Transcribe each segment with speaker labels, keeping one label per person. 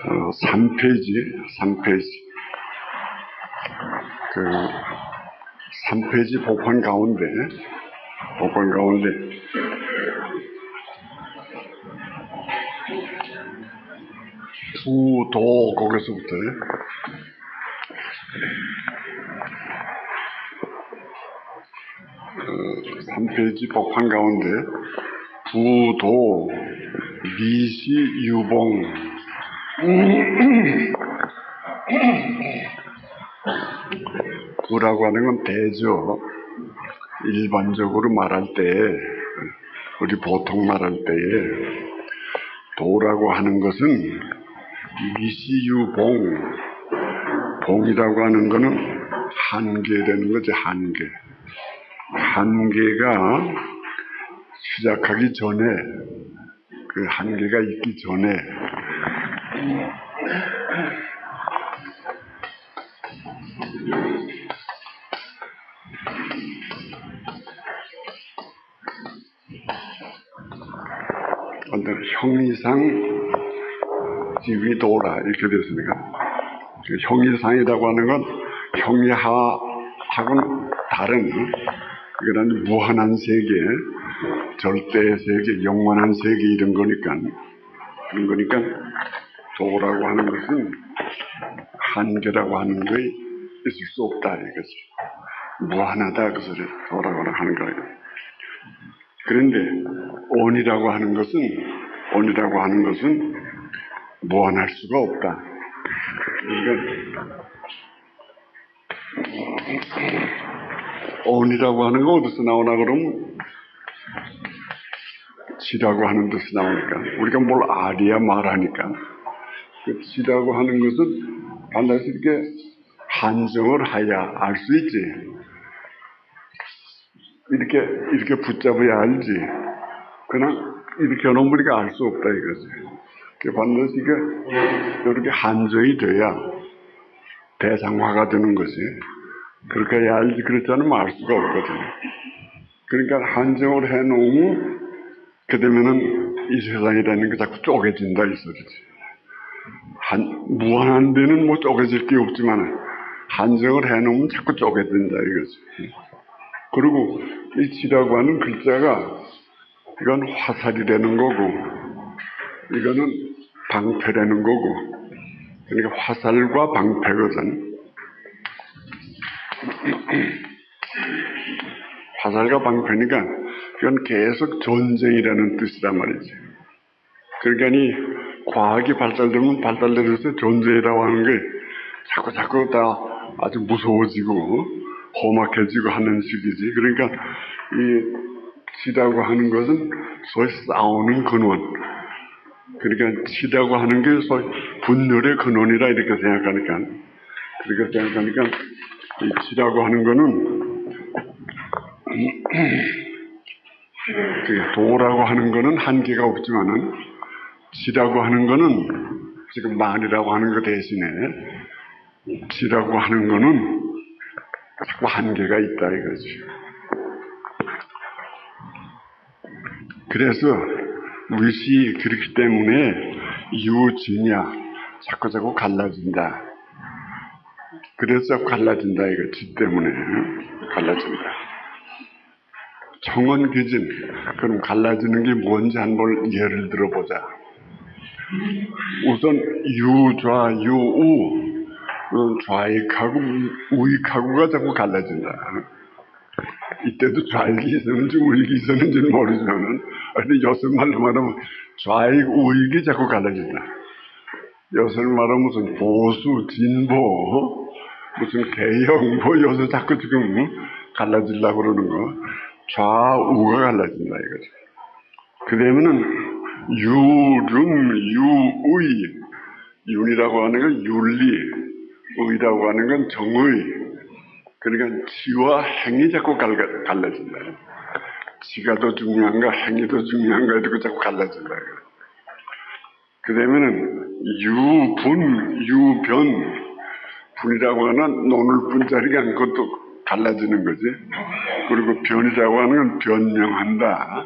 Speaker 1: 3페이지. 그 3페이지 복판 가운데 부도 거기서부터요. 3페이지 복판 가운데 부도 미시유봉 부라고 하는 건 대죠. 일반적으로 말할 때, 우리 보통 말할 때에 도라고 하는 것은 미시유봉, 봉이라고 하는 것은 한계라는 거지. 한계가 시작하기 전에, 그 한계가 있기 전에 형이상 지위도라 이렇게 됐으니까, 형이상이라고 하는 건 형이하하고는 다른, 그런 무한한 세계, 절대의 세계, 영원한 세계 이런 거니까 도라고 하는 것은 한계라고 하는 게 있을 수 없다 이거지. 무한하다 그 소리 도라고 하는 거예요. 그런데 온이라고 하는 것은 무한할 수가 없다. 그러니까 온이라고 하는 거 어디서 나오나 그러면 지라고 하는 데서 나오니까, 우리가 뭘 알이야 말하니까, 그 지라고 하는 것은 반드시 이렇게 한정을 해야 알 수 있지. 이렇게 붙잡아야 알지. 그냥 이렇게 해놓으면 우리가 알 수 없다 이거지. 반드시 이렇게 한정이 돼야 대상화가 되는 것이. 그렇게 해야 알지. 그렇지 않으면 알 수가 없거든. 그러니까 한정을 해놓으면 그러면은 이 세상이라는 게 자꾸 쪼개진다 이 소리지. 무한한 데는 뭐 쪼개질 게 없지만 한정을 해놓으면 자꾸 쪼개진다 이거지. 그리고 이 지라고 하는 글자가, 이건 화살이라는 거고 이거는 방패라는 거고, 그러니까 화살과 방패거든. 화살과 방패니까 이건 계속 전쟁이라는 뜻이란 말이지. 그러니까 이 과학이 발달되면 발달되면서 전쟁이라고 하는 게 자꾸 다 아주 무서워지고 험악해지고 하는 식이지. 그러니까 이 지라고 하는 것은 소위 싸우는 근원, 그러니까 지라고 하는 게 소위 분열의 근원이라 이렇게 생각하니까, 이 지라고 하는 거는 도라고 하는 거는 한계가 없지만은 지라고 하는 거는, 지금 만이라고 하는 거 대신에 지라고 하는 거는 자꾸 한계가 있다 이거지. 그래서 무엇이 그렇기 때문에 유진야 자꾸 갈라진다. 그래서 갈라진다 이거. 지 때문에 갈라진다. 청원귀진, 그럼 갈라지는 게 뭔지 한번 예를 들어보자. 우선 유좌 유우, 좌익하고 우익하고가 자꾸 갈라진다. 이때도 좌익이 있었는지 우익이 있었는지는 모르지만은, 요새 말로 말하면 좌익 우익이 자꾸 갈라진다. 요새 말하면 무슨 보수 진보, 무슨 개혁, 요새 자꾸 지금 갈라지려고 그러는 거. 좌우가 갈라진다 이거지. 그러면은 유름, 유의, 윤이라고 하는 건 윤리, 의라고 하는 건 정의. 그러니까 지와 행이 자꾸 갈라진다. 지가 더 중요한가 행이 더 중요한가 이렇게 자꾸 갈라진다. 그러면은 유분, 유변, 분이라고 하는 논을 분자리가 그것도 갈라지는 거지. 그리고 변이라고 하는 건 변명한다.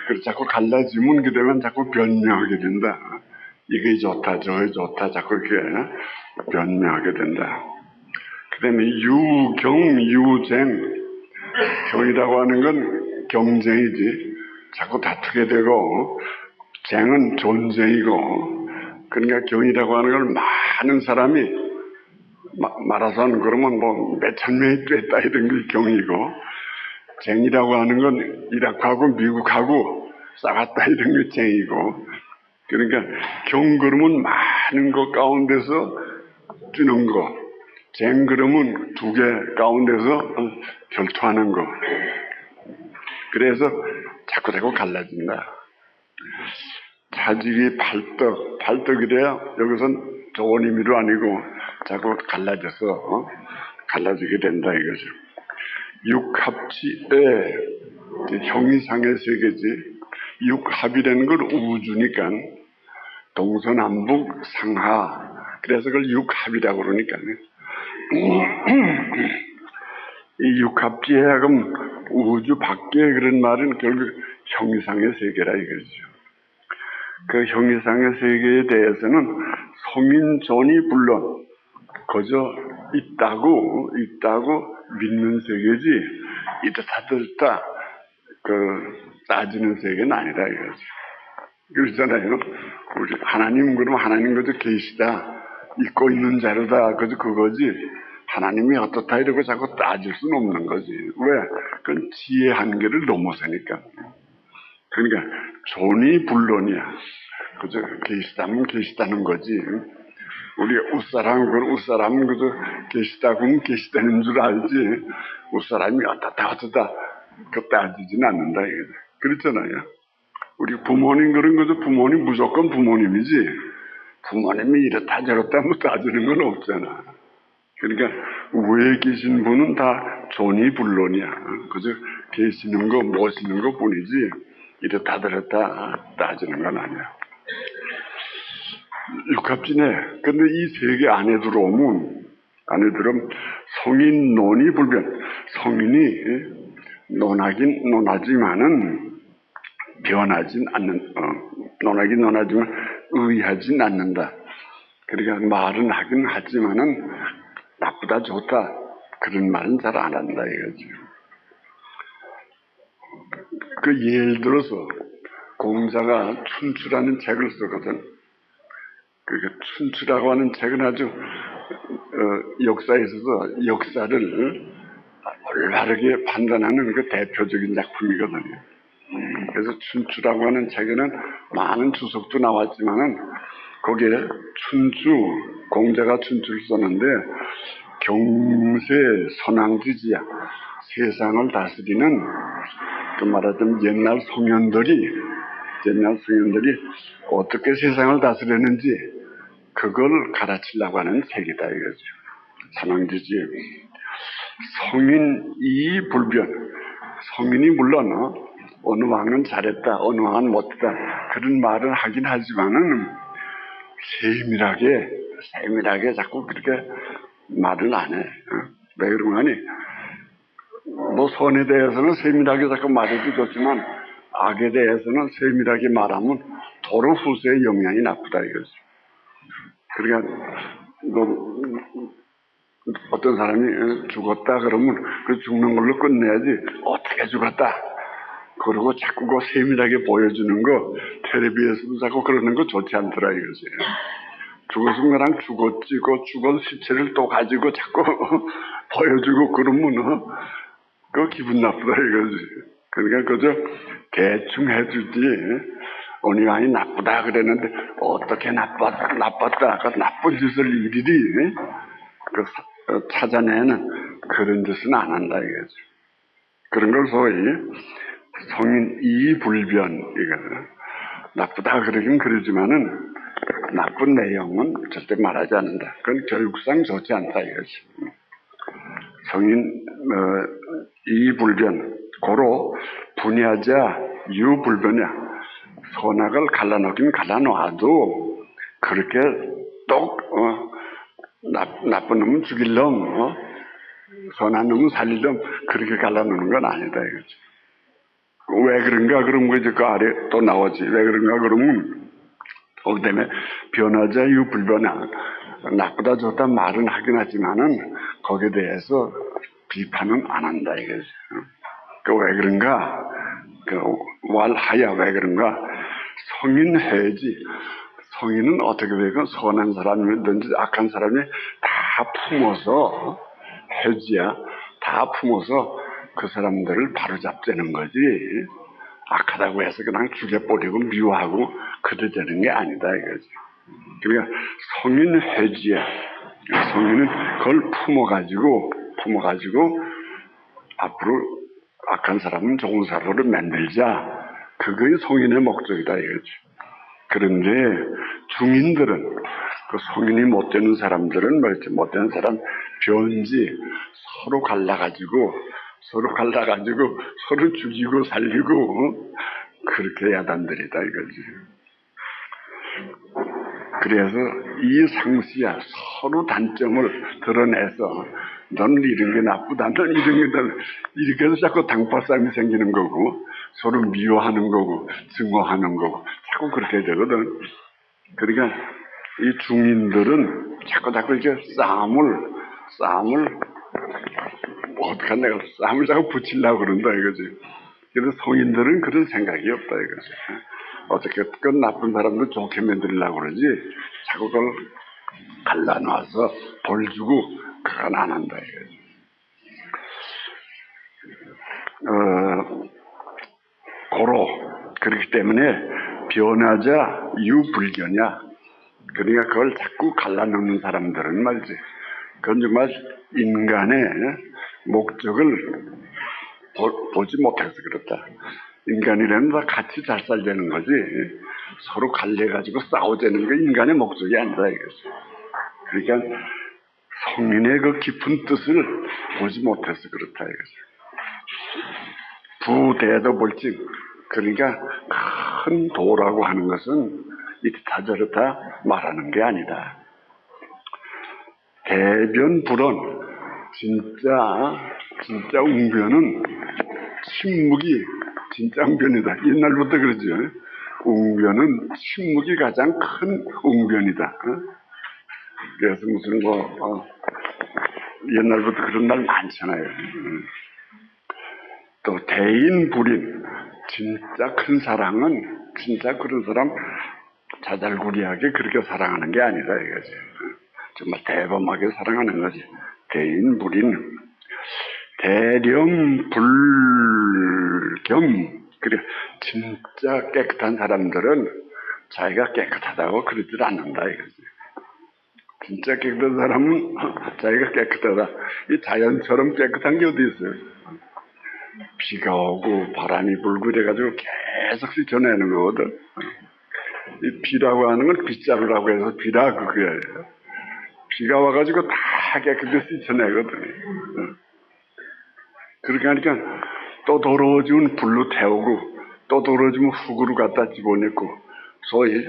Speaker 1: 그래서 자꾸 갈라지면 그러면 자꾸 변명하게 된다. 이게 좋다, 저게 좋다, 자꾸 이렇게 변명하게 된다. 그 다음에 유경, 유쟁. 경이라고 하는 건 경쟁이지. 자꾸 다투게 되고, 쟁은 존재이고, 그러니까 경이라고 하는 걸 많은 사람이 마라손 그러면 뭐 몇천 명이 뛰었다 이런 게 경이고, 쟁이라고 하는 건 이라크하고 미국하고 싸웠다 이런 게 쟁이고, 그러니까 경 그러면 많은 것 가운데서 뛰는 거, 쟁 그러면 두 개 가운데서 결투하는 거. 그래서 자꾸 갈라진다. 차질이 발떡이래야 여기선 좋은 의미로 아니고 자꾸 갈라져서 갈라지게 된다 이거죠. 육합지의 형이상의 세계지. 육합이라는 걸 우주니까 동서남북 상하. 그래서 그걸 육합이라고 그러니까 이 육합지에 하금 우주 밖에 그런 말은 결국 형이상의 세계라 이거죠. 그 형이상의 세계에 대해서는 성인존이 물론 그저 있다고 믿는 세계지 이렇다 저렇다 따지는 세계는 아니다 이거지. 그러잖아요. 우리 하나님 그러면 하나님 그저 계시다, 있고 있는 자료다, 그저 그거지. 하나님이 어떻다 이러고 자꾸 따질 수는 없는 거지. 왜? 그건 지혜 한계를 넘어서니까. 그러니까 존이 불론이야. 그저 계시다면 계시다는 거지. 우리가 웃사람은 그저 계시다면 계시다는 줄 알지. 웃사람이 어떻다 그 따지지는 않는다 이거지. 그렇잖아요. 우리 부모님 그런 거죠. 부모님 무조건 부모님이지. 부모님이 이렇다 저렇다 뭐 따지는 건 없잖아. 그러니까 위에 계신 분은 다 존이 불론이야. 그저 계시는 거 모시는 거 뿐이지 이렇다 저렇다 따지는 건 아니야. 육합지네. 근데 이 세계 안에 들어오면 성인 논이 불변. 성인이 논하긴 논하지만은 변하진 않는, 논하긴 논하지만 의하진 않는다. 그러니까 말은 하긴 하지만은 나쁘다 좋다 그런 말은 잘 안 한다 이거지. 그 예를 들어서 공자가 춘추라는 책을 쓰거든. 그 춘추라고 하는 책은 아주 역사에 있어서 역사를 올바르게 판단하는 그 대표적인 작품이거든요. 그래서 춘추라고 하는 책에는 많은 주석도 나왔지만은 거기에 공자가 춘추를 썼는데 경세 선왕지지야. 세상을 다스리는 그 말하자면 옛날 소년들이 어떻게 세상을 다스렸는지 그걸 가르치려고 하는 책이다 이거죠. 선왕지지. 성인 이불변. 성인이 물론 어느 왕은 잘했다, 어느 왕은 못했다 그런 말을 하긴 하지만은 세밀하게 자꾸 그렇게 말을 안 해. 왜 그런 거니? 뭐 선에 대해서는 세밀하게 자꾸 말해도 좋지만 악에 대해서는 세밀하게 말하면 도로 후세의 영향이 나쁘다 이거지. 그러니까 어떤 사람이 죽었다 그러면 그 죽는 걸로 끝내야지 어떻게 죽었다 그리고 자꾸 그 세밀하게 보여주는 거 텔레비에서도 자꾸 그러는 거 좋지 않더라 이거지. 죽었으면 그냥 죽었지 그 죽은 시체를 또 가지고 자꾸 보여주고 그러면 그거 기분 나쁘다 이거지. 그러니까 그저 대충 해주지 어느 왕이 나쁘다 그랬는데 어떻게 나빴다 그 나쁜 짓을 일일이 찾아내는 그런 짓은 안 한다 이거죠. 그런 걸 소위 성인 이불변 이거든. 나쁘다 그러긴 그러지만은 나쁜 내용은 절대 말하지 않는다. 그건 교육상 좋지 않다 이거지. 성인 이불변 고로 분야자 유불변이야. 선악을 갈라놓긴 갈라놓아도 그렇게 똑 나쁜 놈은 죽일 놈, 선한 놈은 살릴 놈 그렇게 갈라놓는 건 아니다 이거지. 왜 그런가 그러면 이제 그 아래 또 나오지. 왜 그런가 그러면 그 때문에 변화자 유불변화, 나쁘다 좋다 말은 하긴 하지만은 거기에 대해서 비판은 안 한다 이거죠. 왜 그런가? 왈하야 왜 그런가? 성인회지. 성인은 어떻게 되건 선한 사람이든지 악한 사람이 다 품어서 해지야. 다 품어서 그 사람들을 바로잡자는 거지. 악하다고 해서 그냥 죽여버리고 미워하고 그래 되는 게 아니다 이거지. 그러니까 성인 회지야. 성인은 그걸 품어가지고 앞으로 악한 사람은 좋은 사람으로 만들자. 그게 성인의 목적이다 이거지. 그런데 중인들은 그 성인이 못 되는 사람들은 못 되는 사람 변지 서로 갈라가지고 서로 죽이고 살리고 그렇게 야단들이다 이거지. 그래서 이 상시야 서로 단점을 드러내서 너는 이런 게 나쁘다, 너는 이런 게 이렇게 해서 자꾸 당파싸움이 생기는 거고 서로 미워하는 거고 증오하는 거고 자꾸 그렇게 되거든. 그러니까 이 중인들은 자꾸 이렇게 싸움을 어떡하 내가 싸움을 자꾸 붙이려고 그런다 이거지. 그래서 성인들은 그런 생각이 없다 이거지. 어떻게든 나쁜 사람도 좋게 만들려고 그러지 자꾸 그걸 갈라놔서 벌 주고 그건 안 한다 이거지. 그렇기 때문에 변화자 유불견이야. 그러니까 그걸 자꾸 갈라놓는 사람들은 말이지. 그건 정말 인간의 목적을 보지 못해서 그렇다. 인간이라는 다 같이 잘 살자는 거지. 서로 갈려가지고 싸우자는 게 인간의 목적이 아니다 이거지. 그러니까 성인의 그 깊은 뜻을 보지 못해서 그렇다 이거지. 부대도벌증. 그러니까 큰 도라고 하는 것은 이렇다 저렇다 말하는 게 아니다. 대변불언. 진짜 웅변은 침묵이 진짜 웅변이다. 옛날부터 그러죠. 웅변은 침묵이 가장 큰 웅변이다. 그래서 무슨 옛날부터 그런 날 많잖아요. 또 대인불인. 진짜 큰 사랑은 진짜 그런 사람 자잘구리하게 그렇게 사랑하는 게 아니다 이거지. 정말 대범하게 사랑하는 거지. 대인불인. 대렴불겸. 그래 진짜 깨끗한 사람들은 자기가 깨끗하다고 그러질 않는다 이거지. 진짜 깨끗한 사람은 자기가 깨끗하다. 이 자연처럼 깨끗한 게 어디 있어요? 비가 오고 바람이 불고 이래가지고 계속 씻어내는 거거든. 이 비라고 하는 건 빗자루라고 해서 비라 그거예요. 비가 와가지고 다 깨끗이 씻어내거든. 그렇게 하니까 또 더러워지면 불로 태우고 또 더러워지면 흙으로 갖다 집어넣고 소위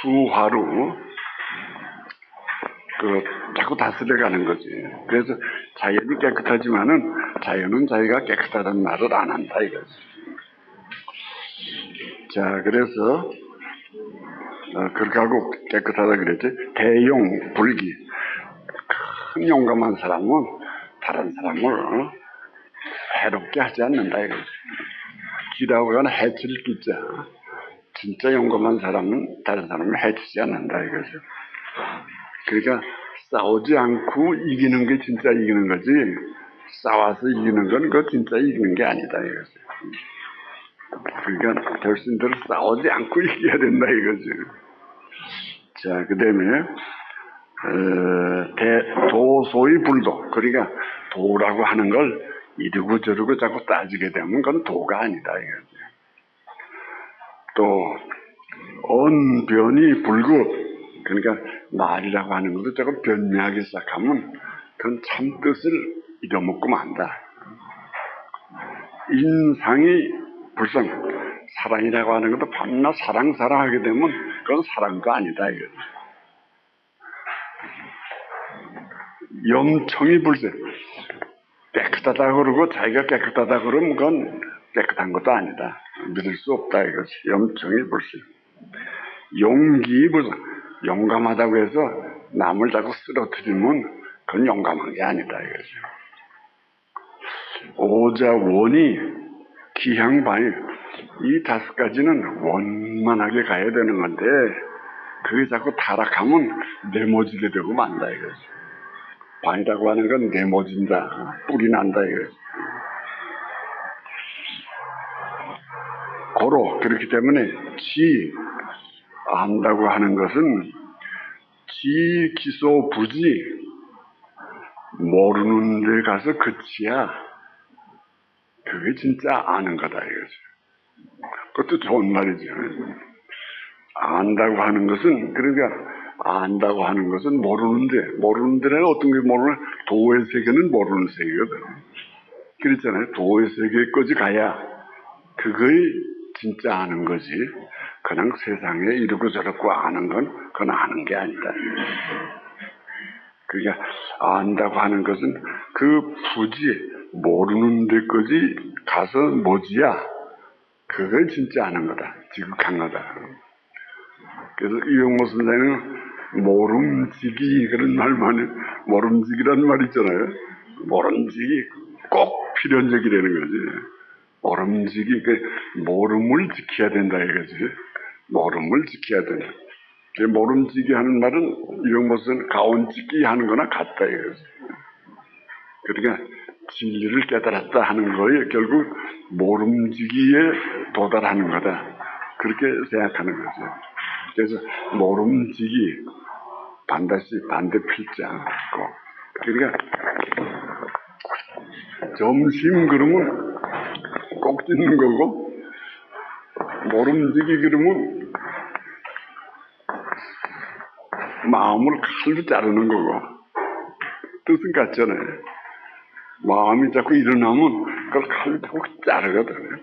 Speaker 1: 수화로 자꾸 다스려가는 거지. 그래서 자연이 깨끗하지만은 자연은 자기가 깨끗하다는 말을 안 한다 이거지. 자, 그래서 그렇게 하고 깨끗하다 그랬지. 대용 불기. 큰 용감한 사람은 다른 사람을 해롭게 하지 않는다 이거지. 기라고 하는 해칠 기자. 진짜 용감한 사람은 다른 사람을 해치지 않는다 이거죠. 그러니까 싸우지 않고 이기는 게 진짜 이기는 거지. 싸워서 이기는 건 그거 진짜 이기는 게 아니다 이거죠. 그러니까 결심대로 싸우지 않고 이겨야 된다 이거지. 자, 그 다음에 도소의 불도. 그러니까 도라고 하는 걸 이러고 저러고 자꾸 따지게 되면 그건 도가 아니다 이거지. 또 언변이 불급. 그러니까 말이라고 하는 것도 조금 변명하기 시작하면 그건 참 뜻을 잊어먹고 만다. 인상이 불성. 사랑이라고 하는 것도 밤낮 사랑하게 되면 그건 사랑도 아니다 이거지. 염청이 불성. 깨끗하다 그러고 자기가 깨끗하다 그러면 그건 깨끗한 것도 아니다. 믿을 수 없다 이것이. 염청이 불신. 용기 무슨 용감하다고 해서 남을 자꾸 쓰러뜨리면 그건 용감한 게 아니다 이거죠. 오자원이 기향반이 이 5가지는 원만하게 가야 되는 건데 그게 자꾸 타락하면 내모지게 되고 만다 이거죠. 반이라고 하는 건 내모진다, 뿌리 난다 이거죠. 고로 그렇기 때문에 지 안다고 하는 것은 지 기소 부지 모르는 데 가서 그치야. 그게 진짜 아는 거다 이거죠. 그것도 좋은 말이죠. 안다고 하는 것은 그러니까 안다고 하는 것은 모르는 데는 어떤 게 모르는 도의 세계는 모르는 세계거든. 그랬잖아요. 도의 세계까지 가야 그거의 진짜 아는 거지. 그냥 세상에 이러고 저러고 아는 건 그건 아는 게 아니다. 그러니까 안다고 하는 것은 그 부지 모르는 데까지 가서 뭐지야. 그걸 진짜 아는 거다. 지극한 거다. 그래서 이용모 선생은 모름지기 그런 말만 해. 모름지기란 말 있잖아요. 모름지기 꼭 필요한 적이라는 거지. 모름지기 그 모름을 지켜야 된다 이거지. 모름을 지켜야 된다. 모름지기 하는 말은 이용모 선생은 가온지기 하는 거나 같다 이거지. 그러니까 진리를 깨달았다 하는 거에 결국 모름지기에 도달하는 거다. 그렇게 생각하는 거죠. 그래서 모름지기 반드시 반대 필자 꼭. 그러니까 점심 그러면 꼭 짓는 거고 모름지기 그러면 마음을 칼로 자르는 거고 뜻은 같잖아요. 마음이 자꾸 일어나면 그걸 칼로 자꾸 자르거든요.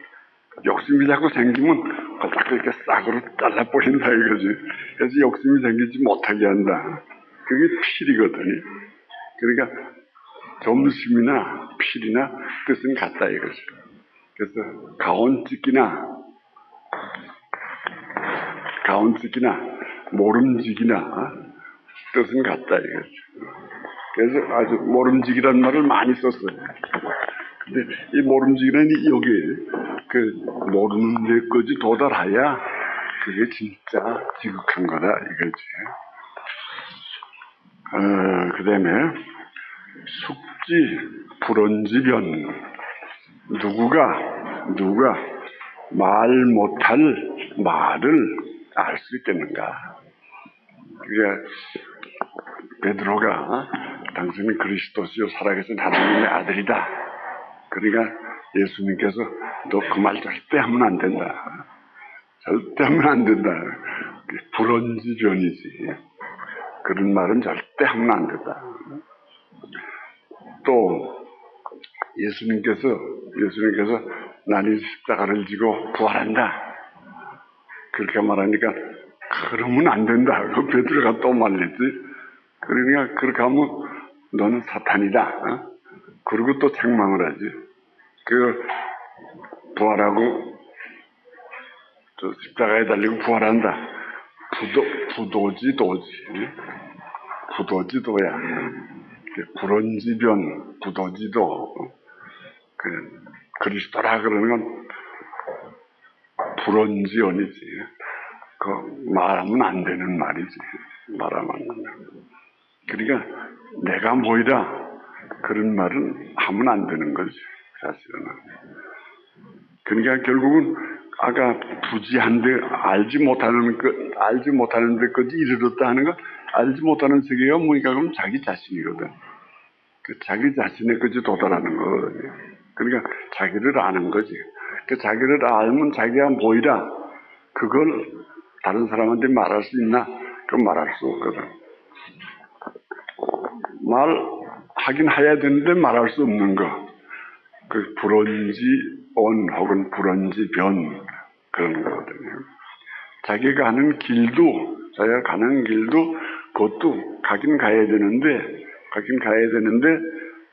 Speaker 1: 욕심이 자꾸 생기면 그걸 자꾸 이렇게 싹으로 잘라버린다 이거지. 그래서 욕심이 생기지 못하게 한다. 그게 필이거든요. 그러니까 점심이나 필이나 뜻은 같다 이거죠. 그래서 가온찍기나 모름지기나 뜻은 같다 이거죠. 그래서 아주 모름지기란 말을 많이 썼어요. 근데 이 모름지기는 여기 그 모르는 데까지 도달해야 그게 진짜 지극한 거다 이거지. 그 다음에 숙지 불언지변 누가 말 못할 말을 알 수 있겠는가. 그게 베드로가 당신은 그리스도시요 살아계신 하나님의 아들이다. 그러니까 예수님께서 너 그 말 절대 하면 안 된다. 절대 하면 안 된다. 불언지변이지. 그런 말은 절대 하면 안 된다. 또 예수님께서 나는 십자가를 지고 부활한다. 그렇게 말하니까 그러면 안 된다. 그 베드로가 또 말했지. 그러니까 그렇게 하면 너는 사탄이다. 그리고 또 책망을 하지. 그 부활하고 저 십자가에 달리고 부활한다. 부도지도야. 불언지변, 부도지도. 그리스도라 그러는 건 불언지언이지. 그 말하면 안 되는 말이지. 말하면 안 된다. 그러니까 내가 뭐이다 그런 말은 하면 안 되는 거지. 사실은. 그러니까 결국은 아까 부지한데 알지 못하는 데까지 이르렀다 하는 거, 알지 못하는 세계가 뭐니까 그럼 자기 자신이거든. 그 자기 자신에까지 도달하는 거거든요. 그러니까 자기를 아는 거지. 그 자기를 알면 자기가 뭐이다. 그걸 다른 사람한테 말할 수 있나? 그건 말할 수 없거든. 말하긴 해야 되는데 말할 수 없는 거. 그 불언지언 혹은 불언지변 그런 거거든요. 자기가 가는 길도 그것도 가긴 가야 되는데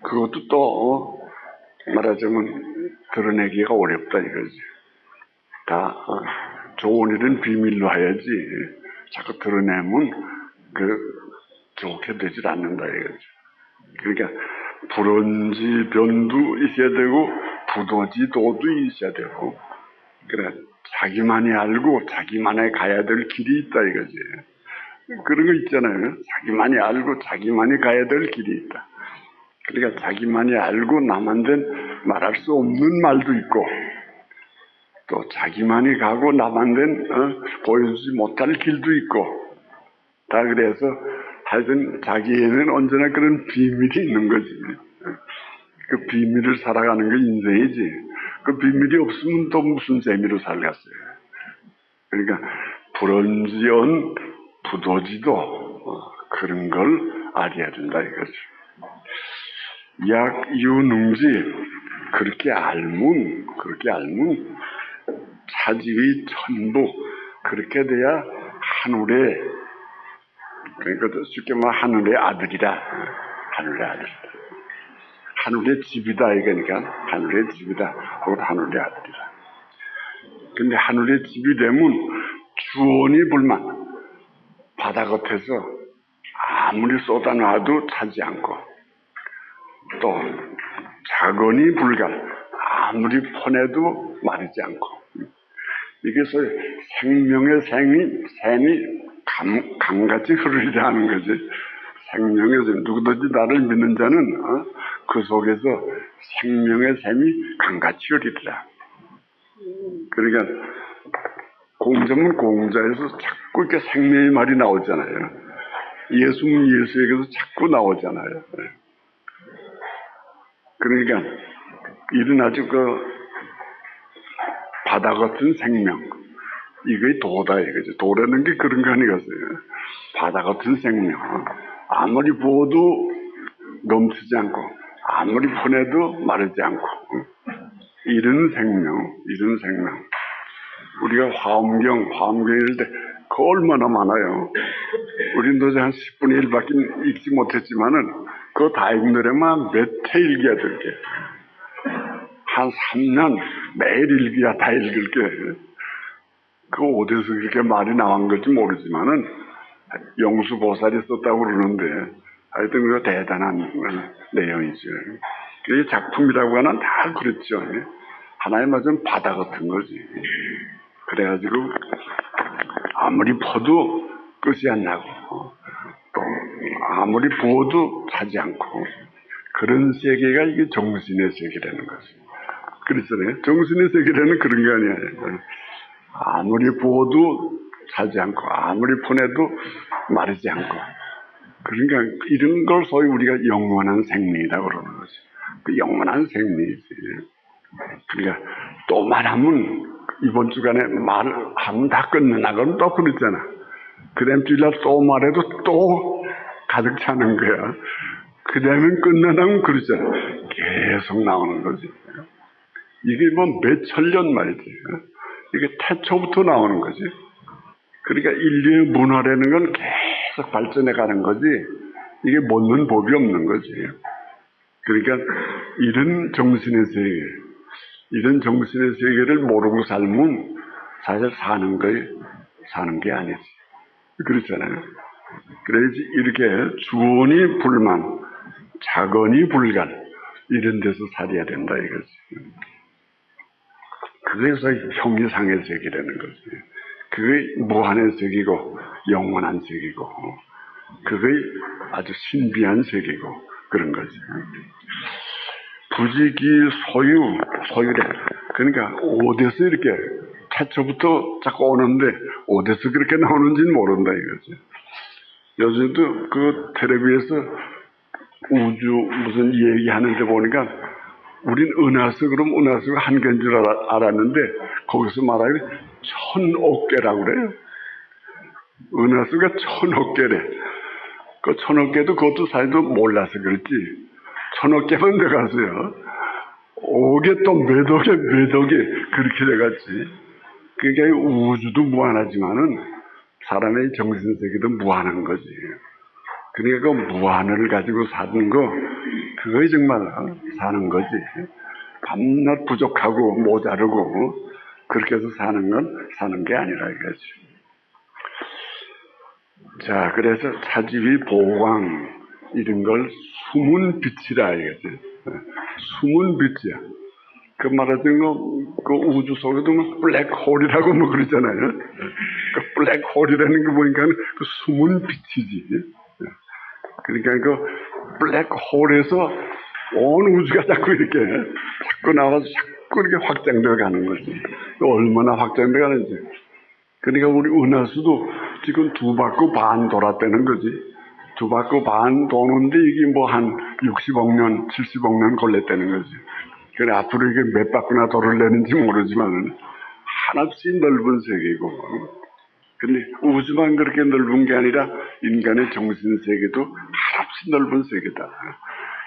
Speaker 1: 그것도 또 말하자면 드러내기가 어렵다 이거지. 다 좋은 일은 비밀로 해야지 자꾸 드러내면 좋게 되질 않는다 이거지. 그러니까 불언지 변도 있어야 되고 부도지 도도 있어야 되고 그래 자기만이 알고 자기만이 가야 될 길이 있다 이거지. 그런 거 있잖아요. 자기만이 알고 자기만이 가야 될 길이 있다. 그러니까 자기만이 알고 남한테 말할 수 없는 말도 있고 또 자기만이 가고 남한테 보여주지 못할 길도 있고 다 그래서 하여튼 자기에는 언제나 그런 비밀이 있는 거지. 그 비밀을 살아가는 게 인생이지. 그 비밀이 없으면 또 무슨 재미로 살겠어요. 그러니까 불언지언 부도지도 그런 걸 알아야 된다 이거죠. 약유능지 그렇게 알면 차지의 천부 그렇게 돼야 하늘의 그러니까 쉽게 말하면 하늘의 아들이다. 하늘의 아들. 하늘의 집이다 이거니까 하늘의 집이다. 그것도 하늘의 아들이다. 근데 하늘의 집이 되면 주원이 불만 바다 겉에서 아무리 쏟아놔도 차지 않고 또 자건이 불갈 아무리 퍼내도 마르지 않고 이게 소위 생명의 샘이 강같이 흐르리라는 거지. 생명의 샘 누구든지 나를 믿는 자는 그 속에서 생명의 샘이 강같이 흐르리라. 그러니까 공자면 공자에서 자꾸 이렇게 생명의 말이 나오잖아요. 예수는 예수에게서 자꾸 나오잖아요. 그러니까 이런 아주 바다 같은 생명 이게 도다 이거죠. 도라는 게 그런 거 아니겠어요. 바다 같은 생명 아무리 부어도 넘치지 않고 아무리 퍼내도 마르지 않고 이런 생명 우리가 화엄경 읽을 때 그 얼마나 많아요. 우린 도저히 한 10분의 1밖에 읽지 못했지만은 그거 다 읽느라만 몇 회 읽어야 될 게. 한 3년 매일 읽어야 다 읽을 게. 그 어디서 그렇게 말이 나온 건지 모르지만은 영수보살이 썼다고 그러는데 하여튼 그거 대단한 내용이죠. 이 작품이라고 하는 다 그렇죠. 하나의 맞은 바다 같은 거지. 그래가지고 아무리 퍼도 끝이 안 나고 또 아무리 부어도 차지 않고 그런 세계가 이게 정신의 세계라는 거지. 그렇잖아요. 정신의 세계라는 그런 게 아니에요. 아무리 부어도 차지 않고 아무리 퍼내도 마르지 않고 그러니까 이런 걸 소위 우리가 영원한 생명이라고 그러는 거지. 그 영원한 생명이지. 그러니까 또 말하면 이번 주간에 말하면 다 끝내나 그러면 또 그랬잖아. 그 다음 주일날 또 말해도 또 가득 차는 거야. 그 다음엔 끝내나면 그러잖아. 계속 나오는 거지. 이게 뭐 몇 천년 말이지. 이게 태초부터 나오는 거지. 그러니까 인류의 문화라는 건 계속 발전해 가는 거지. 이게 멈는 법이 없는 거지. 그러니까 이런 정신의 세계, 이런 정신의 세계를 모르고 살면 사실 사는 게 아니지. 그렇잖아요. 그래야지 이렇게 주원이 불만, 자건이 불갈 이런 데서 살아야 된다 이거지. 그래서 형이상의 세계라는 거지. 그게 무한의 세계고 영원한 세계고 그게 아주 신비한 세계고 그런 거지. 부지기 소유래. 그러니까 어디서 이렇게 태초부터 자꾸 오는데 어디서 그렇게 나오는지는 모른다 이거지. 요즘도 그 텔레비에서 우주 무슨 얘기하는데 보니까 우린 은하수 그럼 은하수가 한 개인 줄 알았는데 거기서 말하기 1000억 개라고 그래요. 은하수가 1000억 개래. 그 1000억 개도 그것도 사실도 몰라서 그렇지. 1000억 개만 돼갔어요. 5개 또 몇 억에 그렇게 돼갔지. 그러니까 우주도 무한하지만은 사람의 정신세계도 무한한 거지. 그러니까 그 무한을 가지고 사는 거, 그거이 정말 사는 거지. 밤낮 부족하고 모자르고 그렇게 해서 사는 게 아니라 이거지. 자, 그래서 차지위 보광 이런 걸 숨은 빛이라 이거지. 숨은 빛이야. 그 말하자면 그 우주 속에도 뭐 블랙홀이라고 뭐 그러잖아요. 그 블랙홀이라는 게 보니까 그 숨은 빛이지. 그러니까 그 블랙홀에서 온 우주가 자꾸 나와서 자꾸 이렇게 확장되어 가는 거지. 얼마나 확장되어 가는지. 그러니까 우리 은하수도 지금 2바퀴 반 돌았다는 거지. 2바퀴 반 도는데 이게 뭐 한 60억 년, 70억 년 걸렸다는 거지. 그래, 앞으로 이게 몇 바퀴나 돌을려는지 모르지만, 한없이 넓은 세계고. 근데 우주만 그렇게 넓은 게 아니라 인간의 정신세계도 한없이 넓은 세계다.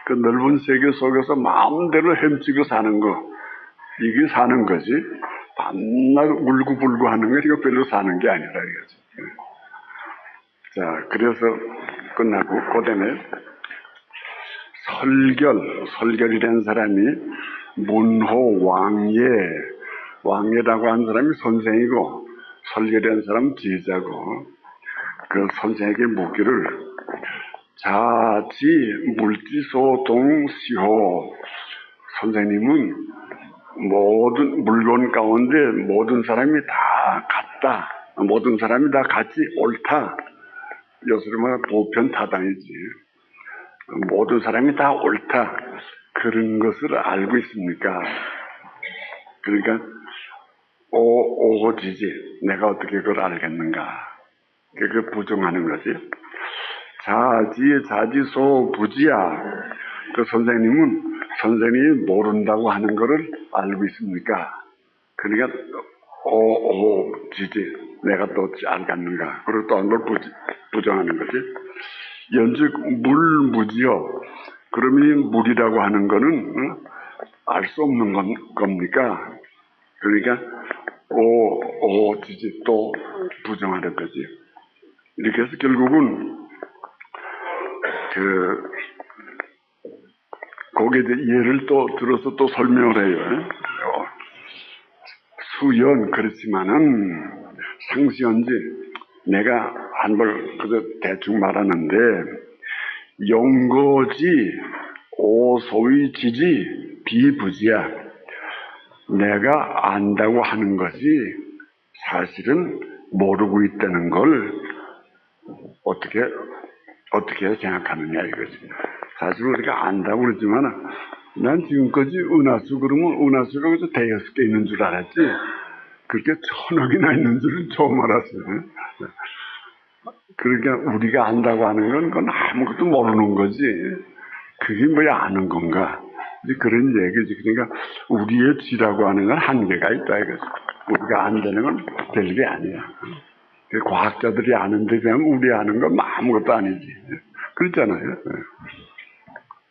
Speaker 1: 그 넓은 세계 속에서 마음대로 헤엄치고 사는 거, 이게 사는 거지. 밤낮 울고불고 하는 거, 이거 별로 사는 게 아니라 이거지. 자, 그래서 끝나고, 그 다음에 설결이라는 사람이 문호 왕예라고 하는 사람이 선생이고, 설결이라는 사람은 제자고, 그 선생에게 묻기를 자지 물지소동 시호. 선생님은 모든 물건 가운데 모든 사람이 다 같다. 모든 사람이 다 같이 옳다. 요새로 말하면 보편타당이지. 모든 사람이 다 옳다. 그런 것을 알고 있습니까? 그러니까 오지지. 내가 어떻게 그걸 알겠는가? 그 부정하는 거지. 자지소 부지야. 그 선생님이 모른다고 하는 것을 알고 있습니까? 그러니까 지지. 내가 또 알겠는가? 그리고 또 한 걸 부정하는 거지. 연즉 물무지요. 그러면 물이라고 하는 거는 알 수 없는 겁니까? 그러니까 지지 또 부정하는 거지. 이렇게 해서 결국은 거기에 예를 또 들어서 또 설명을 해요. 수연 그렇지만은 상시연지 내가 한번 그저 대충 말하는데 용거지 오소위지지 비부지야. 내가 안다고 하는 것이 사실은 모르고 있다는 걸 어떻게 생각하느냐 이거지. 사실 우리가 안다고 그러지만 난 지금까지 은하수 그러면 은하수가 그저 5개 있는 줄 알았지 그렇게 1000억이나 있는 줄은 처음 알았어요. 그러니까 우리가 안다고 하는 건 그건 아무것도 모르는 거지. 그게 뭐야 아는 건가? 이제 그런 얘기지. 그러니까 우리의 지라고 하는 건 한계가 있다 이거지. 우리가 안다는 건 별게 아니야. 과학자들이 아는 데 비하면 우리 아는 건 아무것도 아니지. 그렇잖아요.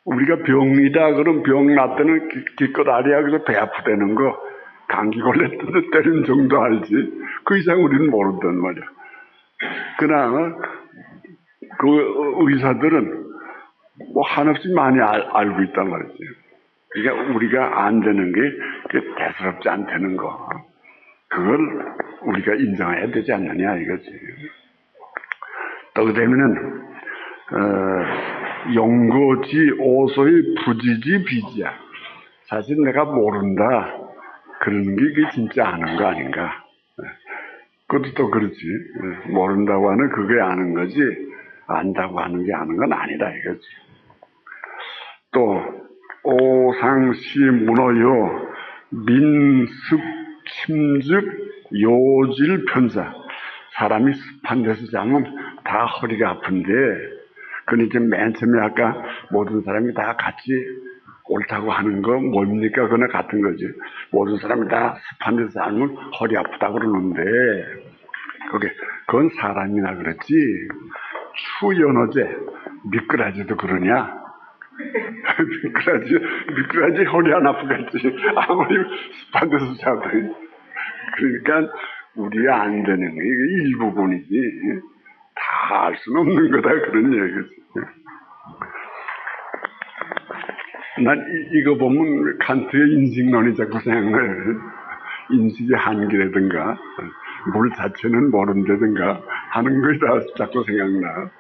Speaker 1: 우리가 병이다 그럼 병 났다는 기껏 알이야. 그래서 배 아프다는 거 감기 걸렸다는 때리는 정도 알지. 그 이상 우리는 모른단 말이야. 그러나 그 의사들은 뭐 한없이 많이 알고 있단 말이지. 그러니까 우리가 안 되는 게 대수롭지 않다는 거. 그걸 우리가 인정해야 되지 않느냐 이거지. 또 그다음에는 용거지 오소의 부지지 비지야. 사실 내가 모른다 그러는 게 이게 진짜 아는 거 아닌가. 그것도 또 그렇지. 모른다고 하는 그게 아는 거지 안다고 하는 게 아는 건 아니다 이거지. 또 오상시 문어요 민습 침즉 요질 편사. 사람이 습한 데서 자면 다 허리가 아픈데 그건 이제 맨 처음에 아까 모든 사람이 다 같이 옳다고 하는 거 뭡니까? 그거나 같은 거지. 모든 사람이 다 습한 데서 자면 허리 아프다고 그러는데 그건 사람이나 그렇지 추연어제 미꾸라지도 그러냐? 미꾸라지 허리 안 아프겠지. 아무리 습한 데서 자도. 그러니까 우리가 안 되는 게 이게 일부분이지 다 알 수는 없는 거다 그런 얘기지. 난 이거 보면 칸트의 인식론이 자꾸 생각나요. 인식의 한계라든가 물 자체는 모른다든가 하는 것이 다 자꾸 생각나.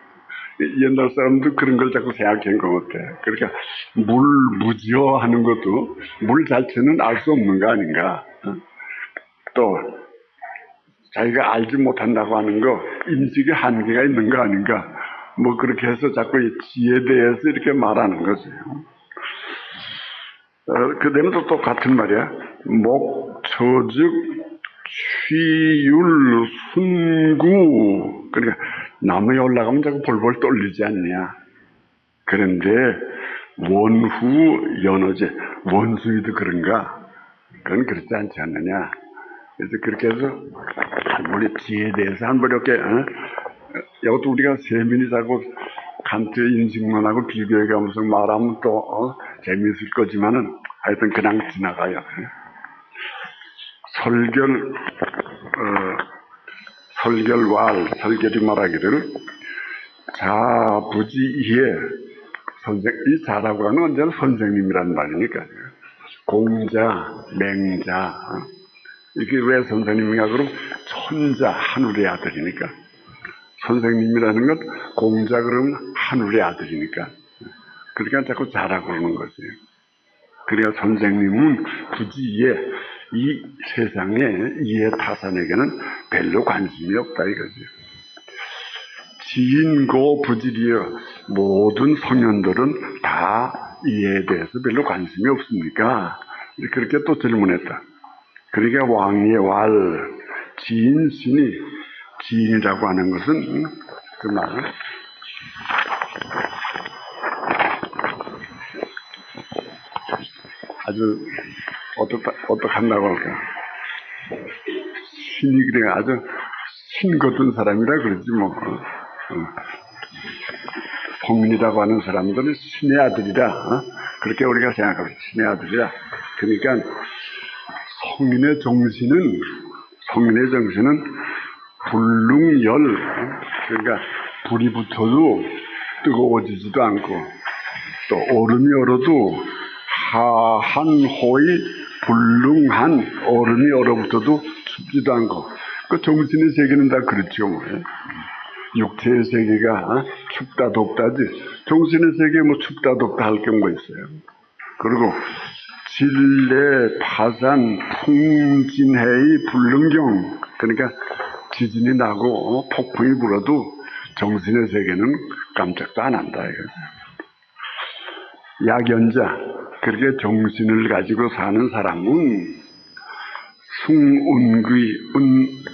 Speaker 1: 옛날 사람도 그런 걸 자꾸 생각한 것 같아. 그러니까 물 무지어 하는 것도 물 자체는 알 수 없는 거 아닌가. 또 자기가 알지 못한다고 하는 거 인식의 한계가 있는 거 아닌가. 뭐 그렇게 해서 자꾸 이 지에 대해서 이렇게 말하는 거지. 그다음에 또 같은 말이야. 목처즉 취율 순구. 그러니까 나무에 올라가면 자꾸 볼볼 떨리지 않냐. 그런데 원후 연어제 원숭이도 그런가? 그건 그렇지 않지 않느냐. 그래서 그렇게 해서 한번에 지에 대해서 한번 이렇게 이것도 우리가 세민이 자꾸 칸트의 인식론하고 비교해가면서 말하면 또 재미있을 거지만은 하여튼 그냥 지나가요. 설결이 말하기를 자부지이해 이 자라고 하는 언제나 선생님이란 말이니까 공자, 맹자 이게 왜 선생님인가 그럼 천자 하늘의 아들이니까 선생님이라는 건 공자 그러면 하늘의 아들이니까 그러니까 자꾸 자라고 그러는 거지. 그러니까 선생님은 굳이 이 세상에 이해 타산에게는 별로 관심이 없다 이거지. 지인고 부질이여 모든 성현들은 다 이해에 대해서 별로 관심이 없습니까? 그렇게 또 질문했다. 그러니까 왕의 왈 지인신이 지인이라고 하는 것은 그 말은 아주 어떡한다고 할까? 신이 그래 아주 신 같은 사람이라 그러지 뭐. 성인이라고 하는 사람들은 신의 아들이라 그렇게 우리가 생각합니다. 신의 아들이라. 그러니까 성인의 정신은 불능열 그러니까 불이 붙어도 뜨거워지지도 않고 또 얼음이 얼어도 하한호의 불능한 얼음이 얼어붙어도 춥지도 않고 그 정신의 세계는 다 그렇죠. 육체의 세계가 춥다 덥다지 정신의 세계에 뭐 춥다 덥다 할 경우가 있어요. 그리고 진례 파산 풍진해의 불능경 그러니까 지진이 나고 폭풍이 불어도 정신의 세계는 깜짝도 안 한다 이거죠. 약연자 그렇게 정신을 가지고 사는 사람은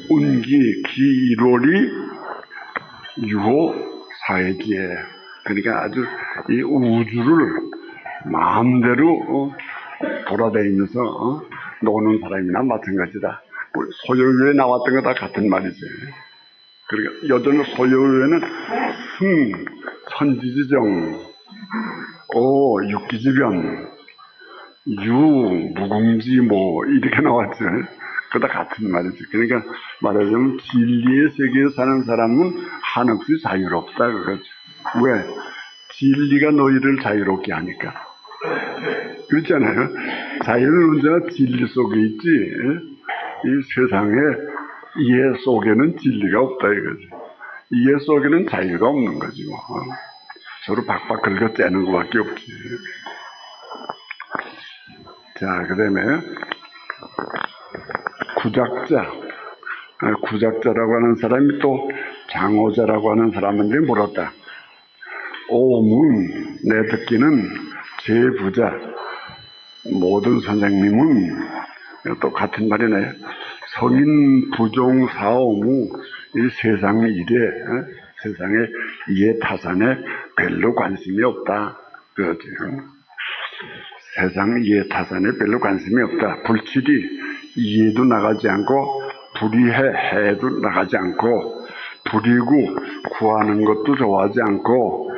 Speaker 1: 운기 기로리 유호 사회지에 그러니까 아주 이 우주를 마음대로 돌아다니면서 노는 사람이나 마찬가지다. 소요유에 나왔던 거 다 같은 말이지. 그러니까 여전히 소요유에는 천지지정, 육기지변, 무궁지 이렇게 나왔죠. 그거 다 같은 말이지. 그러니까 말하자면 진리의 세계에 사는 사람은 한없이 자유롭다 그거죠. 왜? 진리가 너희를 자유롭게 하니까. 그렇잖아요. 자유는 언제나 진리 속에 있지. 이 세상에 이해 속에는 진리가 없다 이거지. 이해 속에는 자유가 없는 거지 뭐. 서로 박박 긁어 째는 것밖에 없지. 자, 그 다음에 구작자라고 하는 사람이 또 장호자라고 하는 사람한테 물었다. 오문 내 듣기는 제부자 모든 선생님은 또 같은 말이네. 성인 부종 사오무 이 세상 일에 세상의 이해 타산에 별로 관심이 없다 그거지. 세상 이해 타산에 별로 관심이 없다. 불칠이 이해도 나가지 않고 불이해도 나가지 않고 불이고 구하는 것도 좋아하지 않고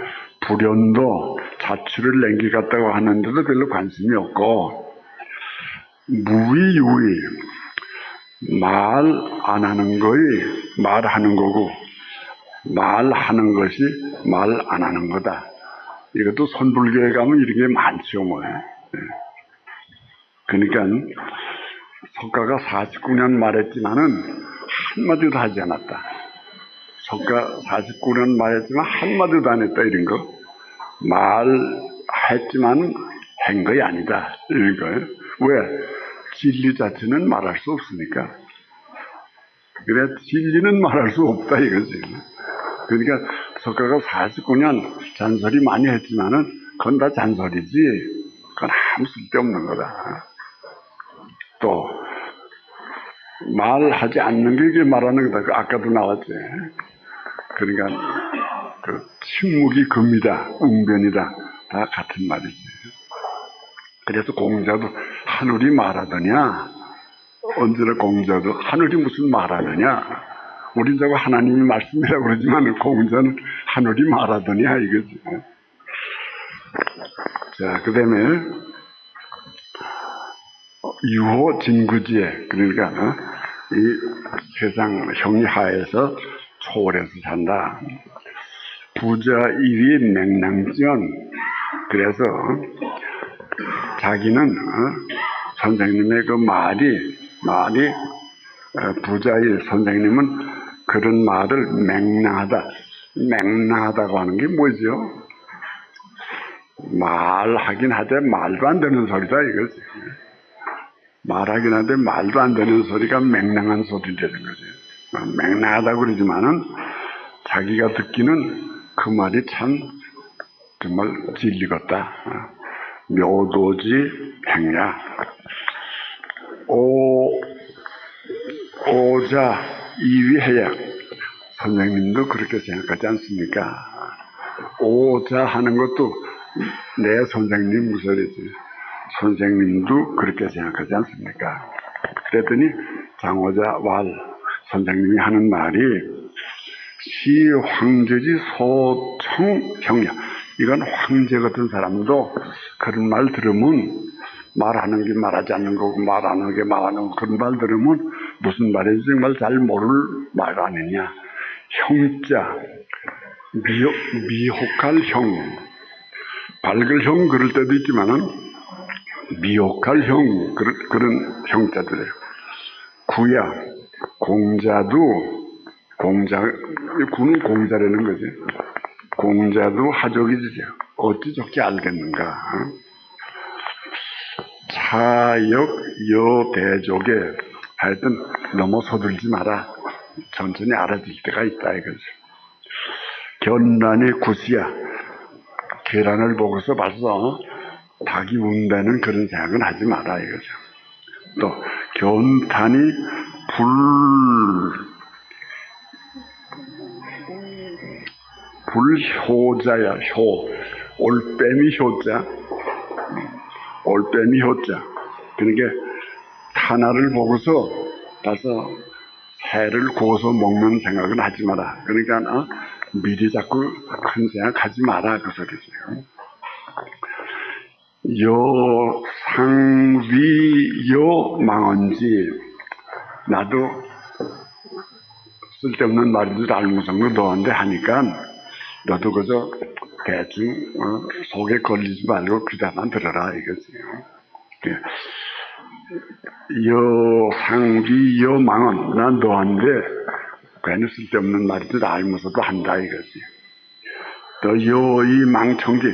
Speaker 1: 불연도 자취를 남기겠다고 하는데도 별로 관심이 없고 무위유위 말 안 하는 거이 말하는 거고 말하는 것이 말 안 하는 거다. 이것도 선불교에 가면 이런 게 많죠, 뭐. 그러니까 석가가 49년 말했지만은 한마디도 하지 않았다. 석가 49년 말했지만 한마디도 안 했다, 이런 거. 말했지만 한 것이 아니다, 이런 거예요. 왜? 진리 자체는 말할 수 없으니까. 그래, 진리는 말할 수 없다, 이거지. 그러니까 석가가 49년 잔소리 많이 했지만은 그건 다 잔소리지, 그건 아무 쓸데없는 거다. 또 말하지 않는 게 이게 말하는 거다. 아까도 나왔지. 그러니까 그 침묵이 금이다, 웅변이다, 다 같은 말이지. 그래서 공자도 하늘이 말하더냐? 언제나 공자도 하늘이 무슨 말하느냐? 우린 자꾸 하나님이 말씀이라고 그러지만 공자는 하늘이 말하더냐 이거지. 자, 그 다음에 유호 진구지에, 그러니까 이 세상 형이하에서 초월해서 산다. 부자 이위 맹랑지연. 그래서 자기는 선생님의 그 말이 부자의 선생님은 그런 말을 맹랑하다고 하는 게 뭐죠? 말하긴 하되 말도 안 되는 소리다 이거지. 말하긴 하되 말도 안 되는 소리가 맹랑한 소리 되는 거지. 맹랑하다고 그러지만은 자기가 듣기는 그 말이 참 정말 진리 같다. 묘도지 행야. 오자 이위해야. 선생님도 그렇게 생각하지 않습니까? 오자 하는 것도 내 선생님 무설이지. 선생님도 그렇게 생각하지 않습니까? 그랬더니 장오자 왈 선생님이 하는 말이 시 황제지 소청형이야. 이건 황제 같은 사람도 그런 말 들으면 말하는 게 말하지 않는 거고 말하는 게 말하는 거고 그런 말 들으면 무슨 말인지 정말 잘 모를 말 아니냐. 형자 미혹할 형, 밝을 형 그럴 때도 있지만은 미혹할 형 그런 형자들이에요. 구야 구는 공자라는 거지. 공자도 하족이지. 어찌 좋게 알겠는가. 차역 여대족에 하여튼 너무 서둘지 마라. 천천히 알아질 때가 있다 이거지. 견란의 구시야. 계란을 보고서 벌써 닭이 운다는 그런 생각은 하지 마라 이거죠. 또 견탄이 불효자야. 올빼미 효자. 그러니까 하나를 보고서 가서 새를 구워서 먹는 생각은 하지 마라. 그러니까 미리 자꾸 큰 생각하지 마라 그 소리지. 상위 망언지. 나도 쓸데없는 말인 줄 알면서도 너한테 하니까 너도 그저 대충 속에 걸리지 말고 귀다만 들어라 이거지. 상위 망언. 난 너한테 괜히 쓸데없는 말인 줄 알면서도 한다 이거지. 또 이 망청지.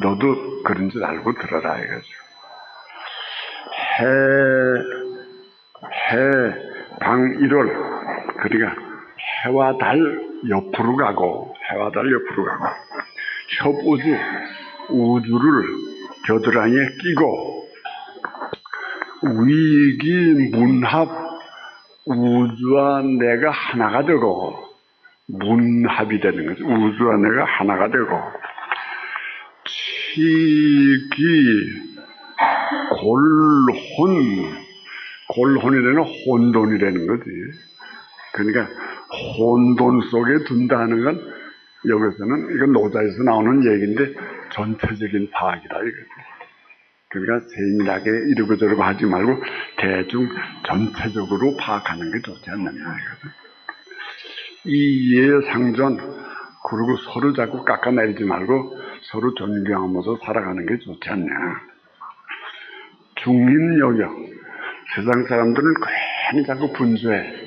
Speaker 1: 너도 그런 줄 알고 들어라 이거지. 방일월. 그러니까 해와 달 옆으로 가고 우주를 겨드랑이에 끼고 위기 문합 우주와 내가 하나가 되고 문합이 되는 거죠. 우주와 내가 하나가 되고 치기 골혼이라는 혼돈이라는 거지. 그러니까 혼돈 속에 둔다는 건 여기서는 이건 노자에서 나오는 얘기인데 전체적인 파악이다 이거지. 그러니까 세밀하게 이러고 저러고 하지 말고 대충 전체적으로 파악하는 게 좋지 않느냐 이거죠. 이예상전 그리고 서로 자꾸 깎아내리지 말고 서로 존경하면서 살아가는 게 좋지 않냐. 중인 여겨. 세상 사람들은 괜히 자꾸 분수해.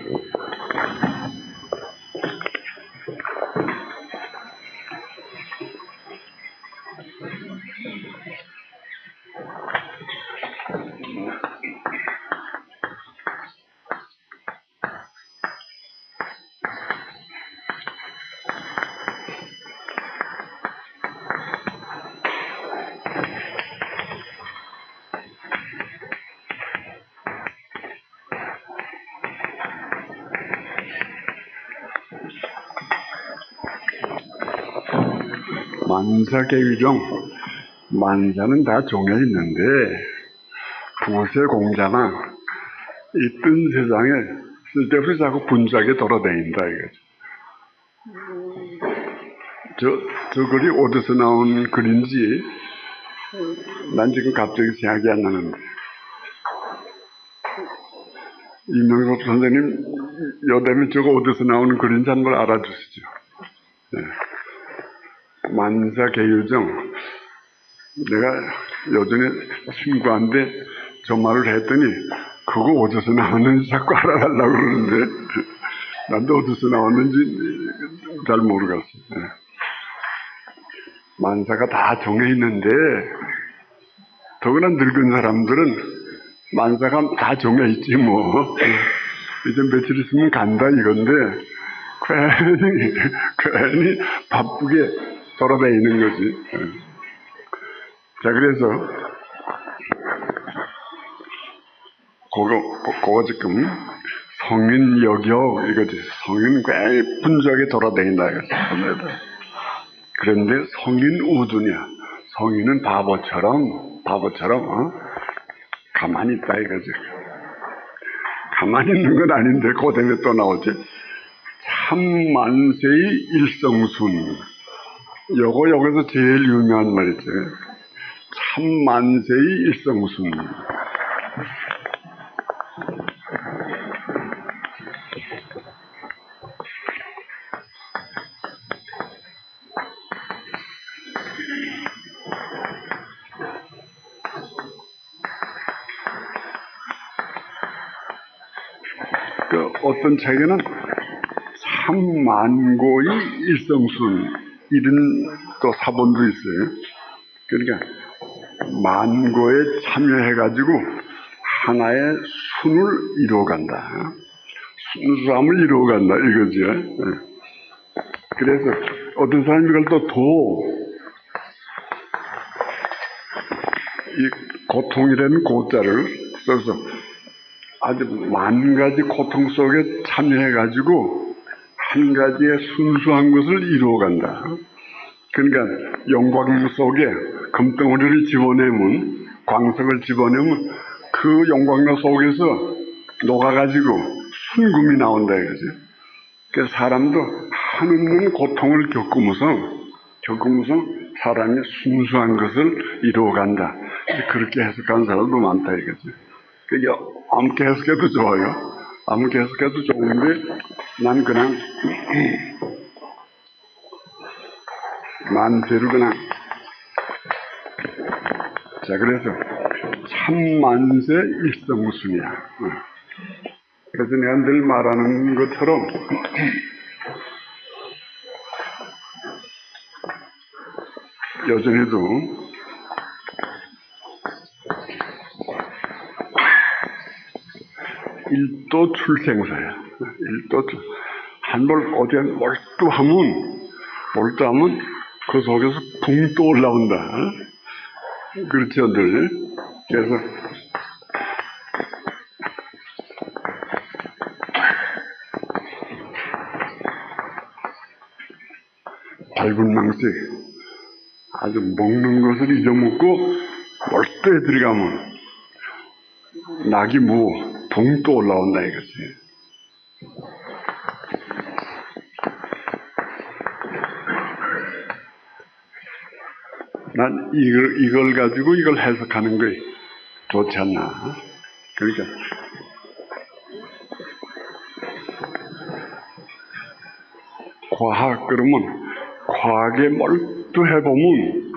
Speaker 1: 만사계유정, 만사는 다 정해 있는데 부세 공자나 이 뜬 세상에 쓸데없이 자꾸 분주하게 돌아다닌다 이거죠. 저 글이 어디서 나온 글인지 난 지금 갑자기 생각이 안 나는데, 이명섭 선생님 여담에 저거 어디서 나오는 글인지 한번 알아주시죠. 네. 만사계유정. 내가 요전에 친구한테 저 말을 했더니 그거 어디서 나왔는지 자꾸 알아달라고 그러는데 나도 어디서 나왔는지 잘 모르겠어요. 네. 만사가 다 정해 있는데 더구나 늙은 사람들은 만사가 다 정해 있지 뭐. 이제 며칠 있으면 간다 이건데 괜히 바쁘게 돌아다니는 거지. 자, 그래서 그거 지금 성인 여겨 이거지. 성인 괜히 분주하게 돌아다닌다 이거지. 그런데 성인 우두냐? 성인은 바보처럼 가만히 있다 이거지. 가만히 있는 건 아닌데 그 다음에 또 나오지. 참만세의 일성순. 요거 여기서 제일 유명한 말이지. 참만세의 일성순. 그 어떤 책에는 참만고의 일성순 이런 또 사본도 있어요. 그러니까 만고에 참여해가지고 하나의 순을 이루어간다. 순수함을 이루어간다 이거죠. 그래서 어떤 사람이 이걸 이 고통이라는 고자를 써서 아주 만 가지 고통 속에 참여해가지고 한 가지의 순수한 것을 이루어간다. 그러니까 영광 속에 금덩어리를 집어내면, 광석을 집어내면 그 영광로 속에서 녹아가지고 순금이 나온다 이거지. 그래서 사람도 한없는 고통을 겪으면서 사람이 순수한 것을 이루어간다. 그렇게 해석하는 사람도 많다 이거지. 그게 아무렇게 해석해도 좋아요. 아무렇게 해석해도 좋은데 난 그냥 만세를 그냥. 자, 그래서 참만세 일성순이야. 그래서 내가 늘 말하는 것처럼 여전히도 일도 출생사야. 한번 어디에 몰두하면 그 속에서 붕 또 올라온다. 그렇죠, 늘. 그래서 발군망색 아주 먹는 것을 잊어먹고 몰두에 들어가면 낙이 붕 또 올라온다 이거지. 난 이걸 가지고 이걸 해석하는 게 좋지 않나. 그러니까 과학 그러면 과학에 몰두해보면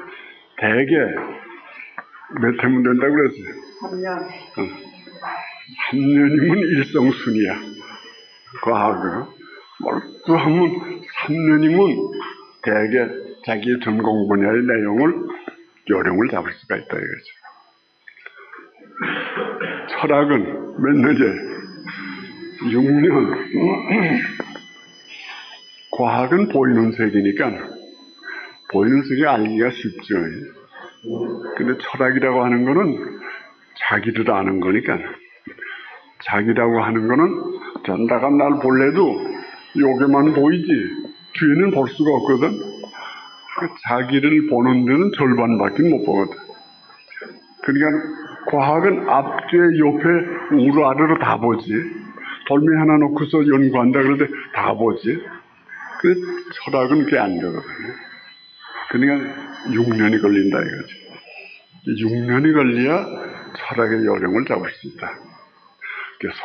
Speaker 1: 대개 몇 해면 된다고 그랬어요?
Speaker 2: 3년.
Speaker 1: 3년이면 일성순이야. 과학은. 몰두하면 3년이면 대개 자기의 전공 분야의 내용을, 요령을 잡을 수가 있다 이거죠. 철학은 몇 년째? 6년. 과학은 보이는 세계니까 보이는 세계 알기가 쉽죠. 근데 철학이라고 하는 거는 자기를 아는 거니까, 자기라고 하는 거는 전다가 날 볼래도 여기만 보이지 뒤에는 볼 수가 없거든. 자기를 보는 데는 절반밖에 못 보거든. 그러니까 과학은 앞뒤에 옆에 우로 아래로 다 보지. 돌멩이 하나 놓고서 연구한다 그럴 때 다 보지. 그 철학은 그게 안 되거든요. 그러니까 6년이 걸린다 이거지. 6년이 걸려야 철학의 요령을 잡을 수 있다.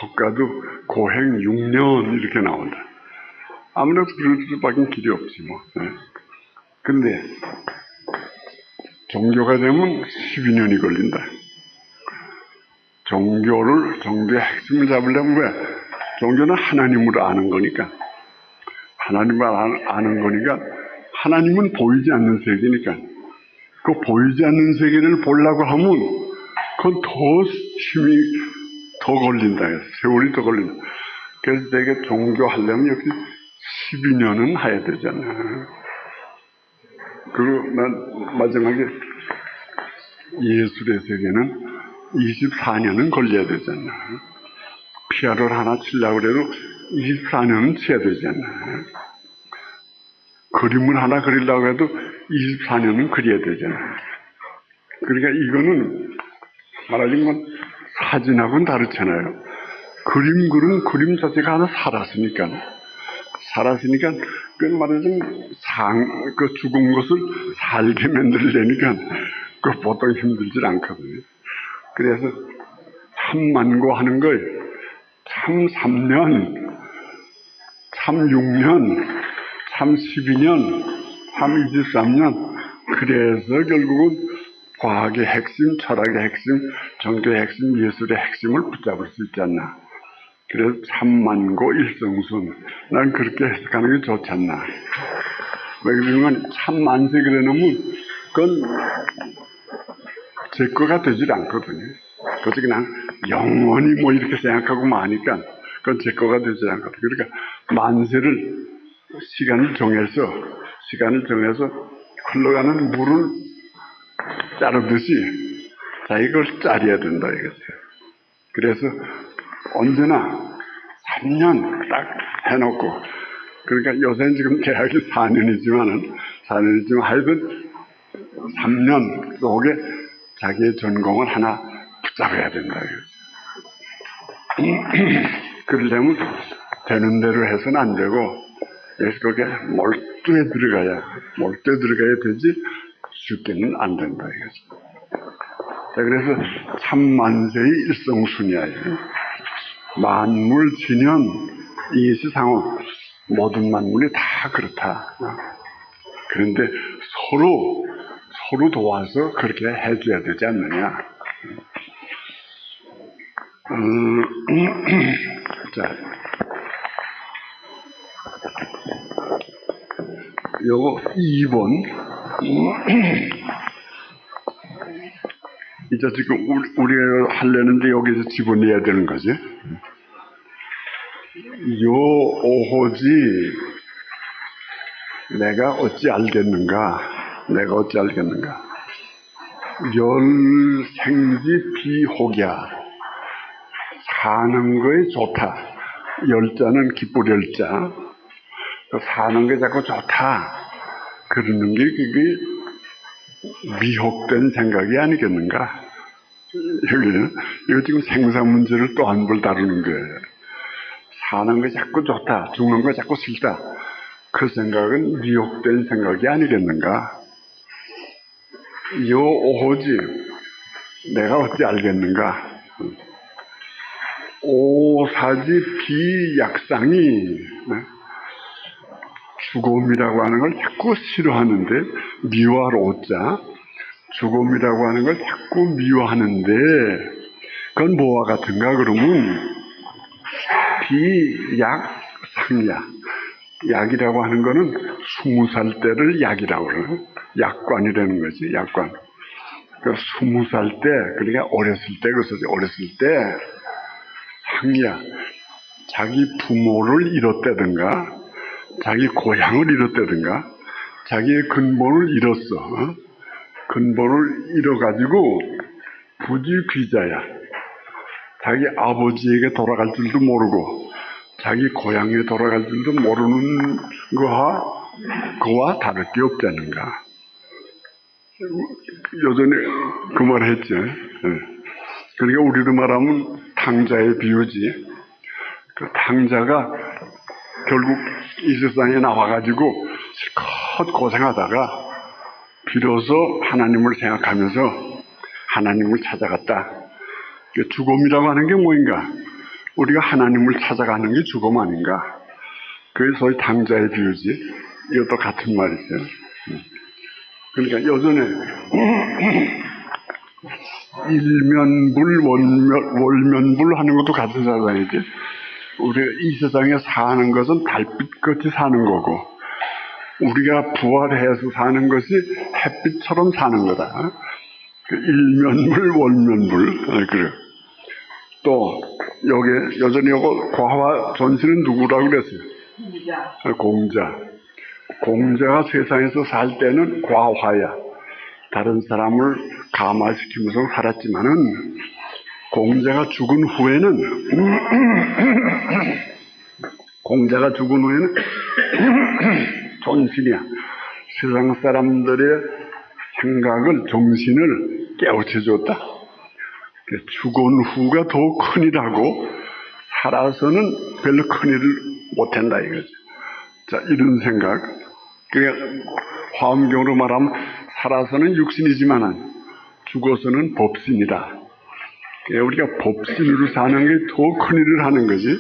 Speaker 1: 석가도 고행 6년 이렇게 나온다. 아무래도 그럴 수밖에 길이 없지 뭐. 근데 종교가 되면 12년이 걸린다. 종교의 핵심을 잡으려면 왜? 종교는 하나님을 아는 거니까. 하나님을 아는 거니까, 하나님은 보이지 않는 세계니까. 그 보이지 않는 세계를 보려고 하면 그건 더 힘이 더 걸린다. 세월이 더 걸린다. 그래서 되게 종교 하려면 역시 12년은 해야 되잖아. 그리고 난 마지막에 예술의 세계는 24년은 걸려야 되잖아. 피아노를 하나 치려고 해도 24년은 쳐야 되잖아. 그림을 하나 그리려고 해도 24년은 그려야 되잖아. 그러니까 이거는 말하자면 사진하고는 다르잖아요. 그림 자체가 하나 살았으니까, 그 말하자면 그 죽은 것을 살게 만들려니까, 그 보통 힘들질 않거든요. 그래서 참 만고하는 걸, 참 3년, 참 6년, 참 12년, 참 23년, 그래서 결국은 과학의 핵심, 철학의 핵심, 종교의 핵심, 예술의 핵심을 붙잡을 수 있지 않나. 그래서 참만고 일성순. 난 그렇게 해석하는 게 좋지 않나. 왜 그러면 참만세 그래놓으면 그건 제 거가 되질 않거든요. 그것이 그냥 영원히 뭐 이렇게 생각하고 마니까 그건 제 거가 되지 않거든요. 그러니까 만세를 시간을 정해서 흘러가는 물을 자르듯이 자기가 짜려야 된다 이거죠. 그래서 언제나 3년 딱 해놓고, 그러니까 요새는 지금 계약이 4년이지만 하여튼 3년 속에 자기의 전공을 하나 붙잡아야 된다 이거죠. 그러려면 되는 대로 해서는 안 되고, 거기에 몰두에 들어가야 되지 쉽게는 안 된다 이거죠. 자, 그래서 참만세의 일성순이야. 만물 진현 이시상은 모든 만물이 다 그렇다. 그런데 서로 도와서 그렇게 해줘야 되지 않느냐. 자, 요거 2번. 이제 지금 우리가 하려는데 여기서 집어내야 되는 거지. 요 오호지 내가 어찌 알겠는가. 열생지 비혹이야. 사는 거에 좋다. 열자는 기쁠 열자. 사는 게 자꾸 좋다. 그러는 게 그게 미혹된 생각이 아니겠는가? 이거 지금 생사 문제를 또 한 번 다루는 거예요. 사는 게 자꾸 좋다, 죽는 거 자꾸 싫다. 그 생각은 미혹된 생각이 아니겠는가? 요 오호지 내가 어찌 알겠는가? 오사지 비약상이 죽음이라고 하는 걸 자꾸 싫어하는데, 미화로자, 죽음이라고 하는 걸 자꾸 미워하는데, 그건 뭐와 같은가? 그러면, 비약상야. 약이라고 하는 거는 20살 때를 약이라고 그래요. 약관이라는 거지, 약관. 그 20살 때, 그러니까 어렸을 때, 그래서 어렸을 때, 상야. 자기 부모를 잃었다든가, 자기 고향을 잃었다든가, 자기의 근본을 잃었어. 근본을 잃어가지고 부지귀자야. 자기 아버지에게 돌아갈 줄도 모르고 자기 고향에 돌아갈 줄도 모르는 그와 다를 게 없다는가. 여전히 그 말 했죠. 그러니까 우리로 말하면 탕자의 비유지. 그 탕자가 결국 이 세상에 나와가지고 실컷 고생하다가 비로소 하나님을 생각하면서 하나님을 찾아갔다. 죽음이라고 하는 게 뭐인가? 우리가 하나님을 찾아가는 게 죽음 아닌가? 그게 소위 탕자의 비유지. 이것도 같은 말이죠. 그러니까 여전에 일면불, 월면불 하는 것도 같은 사상이지. 우리가 이 세상에 사는 것은 달빛같이 사는 거고, 우리가 부활해서 사는 것이 햇빛처럼 사는 거다. 일면불, 월면불. 그래. 또 여기 여전히 요거 과화 전신은 누구라고 그랬어요? 공자. 공자가 세상에서 살 때는 과화야. 다른 사람을 감화시키면서 살았지만은 공자가 죽은 후에는 전신이야. 세상 사람들의 생각을, 정신을 깨우쳐줬다. 죽은 후가 더 큰일하고 살아서는 별로 큰일을 못한다 이거죠. 자, 이런 생각. 그러니까 화엄경으로 말하면 살아서는 육신이지만 죽어서는 법신이다. 그러니까 우리가 법신으로 사는 게 더 큰일을 하는 거지.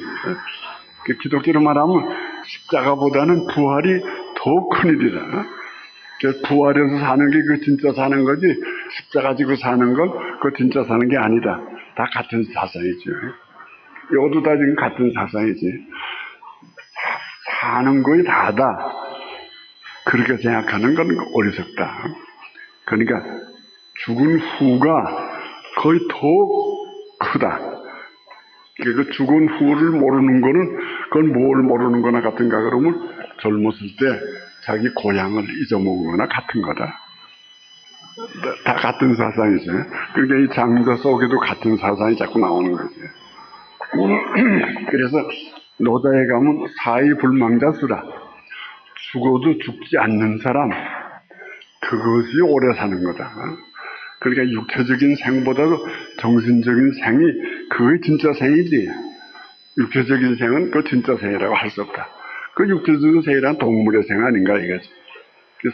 Speaker 1: 기독교로 말하면 십자가보다는 부활이 더 큰일이다. 부활해서 사는 게 그 진짜 사는 거지, 십자가 지고 사는 건 그 진짜 사는 게 아니다. 다 같은 사상이죠. 이것도 다 지금 같은 사상이지. 사는 거의 다다. 그렇게 생각하는 건 어리석다. 그러니까 죽은 후가 거의 더 크다. 그 죽은 후를 모르는 거는, 그건 뭘 모르는 거나 같은가 그러면 젊었을 때 자기 고향을 잊어먹은 거나 같은 거다. 다 같은 사상이죠. 그러니까 이 장자 속에도 같은 사상이 자꾸 나오는 거지. 그래서 노자에 가면 사의불망자수라. 죽어도 죽지 않는 사람, 그것이 오래 사는 거다. 그러니까 육체적인 생보다도 정신적인 생이 그게 진짜 생이지. 육체적인 생은 그 진짜 생이라고 할 수 없다. 그 육체적인 생이란 동물의 생 아닌가 이거지.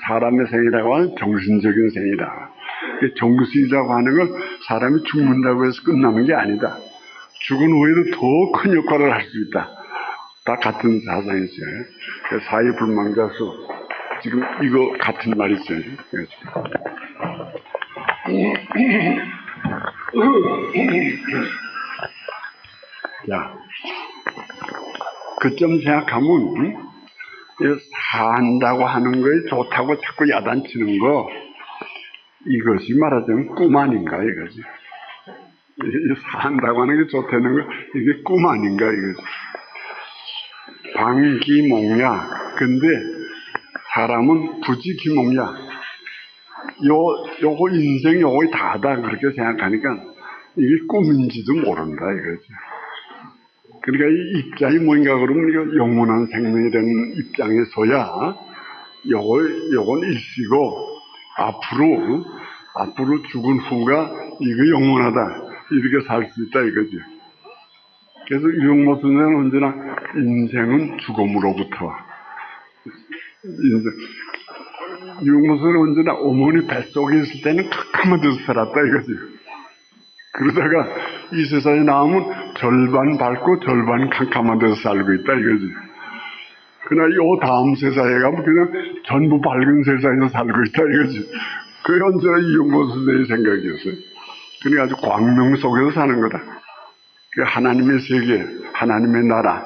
Speaker 1: 사람의 생이라고 하는 정신적인 생이다. 정신이라고 하는 건 사람이 죽는다고 해서 끝나는 게 아니다. 죽은 후에도 더 큰 역할을 할 수 있다. 다 같은 사상이죠. 사의불망자수. 지금 이거 같은 말이죠. 자, 그점 생각하면, 산다고 하는 거에 좋다고 자꾸 야단치는 거, 이것이 말하자면 꿈 아닌가, 이거지. 산다고 하는 게 좋다는 거, 이게 꿈 아닌가, 이거지. 방기몽야. 근데 사람은 부지기몽야. 요거 인생 요거 다다 그렇게 생각하니까 이게 꿈인지도 모른다 이거지. 그러니까 이 입장이 뭔가 그러면 이거 영원한 생명이라는 입장에서야 요건 일시고 앞으로 죽은 후가 이거 영원하다 이렇게 살 수 있다 이거지. 그래서 유영모 선생은 언제나 인생은 죽음으로부터 와. 유영모 선생은 언제나 어머니 뱃속에 있을 때는 캄캄한 데서 살았다 이거지. 그러다가 이 세상에 나오면 절반 밝고 절반 캄캄한 데서 살고 있다 이거지. 그러나 요 다음 세상에 가면 그냥 전부 밝은 세상에서 살고 있다 이거지. 그게 언제나 이용보 선생의 생각이었어요. 그러니까 아주 광명 속에서 사는 거다. 그 하나님의 세계, 하나님의 나라,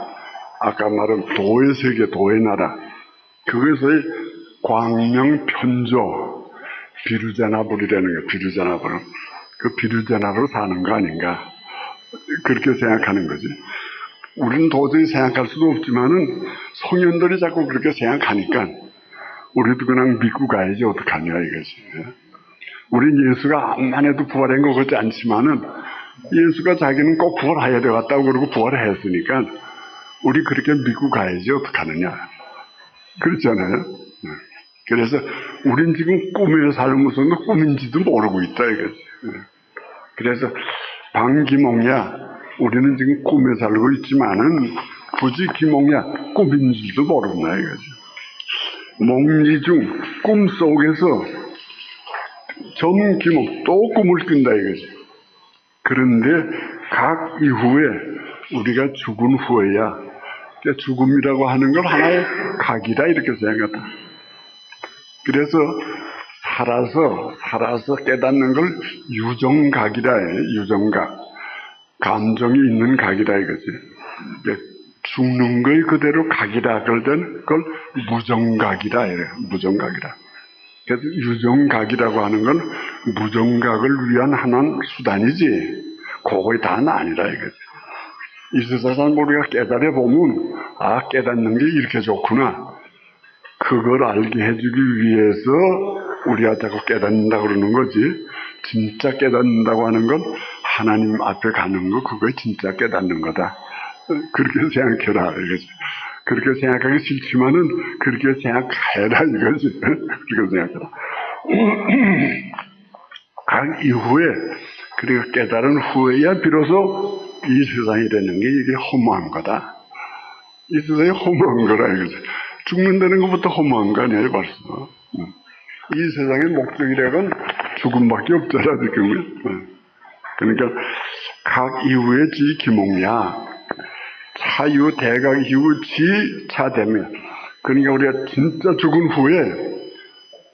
Speaker 1: 아까 말한 도의 세계, 도의 나라, 그것의 광명 편조, 비루자나불이라는 거예요. 비루자나불. 그 비루자나불로 사는 거 아닌가. 그렇게 생각하는 거지. 우리는 도저히 생각할 수도 없지만은 성현들이 자꾸 그렇게 생각하니까 우리도 그냥 믿고 가야지 어떡하냐 이거지. 우린 예수가 암만 해도 부활한 것 같지 않지만은 예수가 자기는 꼭 부활해야 되겠다고 그러고 부활했으니까 우리 그렇게 믿고 가야지 어떡하느냐. 그렇잖아요. 그래서 우린 지금 꿈에 살면서도 꿈인지도 모르고 있다 이거지. 그래서 방기몽야 우리는 지금 꿈에 살고 있지만은 굳이 기몽야 꿈인 줄도 모른다 이거지. 몽리중 꿈속에서 점기몽 또 꿈을 꾼다 이거지. 그런데 각 이후에 우리가 죽은 후에야 죽음이라고 하는 걸 하나의 각이다 이렇게 생각한다. 그래서 살아서 깨닫는 걸 유정각이라 해. 유정각. 감정이 있는 각이다 이거지. 죽는 걸 그대로 각이라 그럴 때는 그걸 무정각이라 이래. 무정각이라. 그래서 유정각이라고 하는 건 무정각을 위한 하나의 수단이지. 그거의 다는 아니라 이거지. 이 세상을 우리가 깨달아 보면 아 깨닫는 게 이렇게 좋구나. 그걸 알게 해주기 위해서 우리가 자꾸 깨닫는다고 그러는 거지. 진짜 깨닫는다고 하는 건 하나님 앞에 가는 거 그거 진짜 깨닫는 거다. 그렇게 생각해라 이거지. 그렇게 생각하기 싫지만은 그렇게 생각해라 이거지. 그렇게 생각해라. 각 이후에 그리고 깨달은 후에야 비로소 이 세상이라는 게 이게 허무한 거다. 이 세상이 허무한 거라 이거지. 죽는다는 것부터 허무한 거 아니에요 벌써. 이 세상의 목적이라건 죽음밖에 없잖아 지금. 그러니까 각 이후에 지 기몽야 차유 대각 이후 지 차되면 그러니까 우리가 진짜 죽은 후에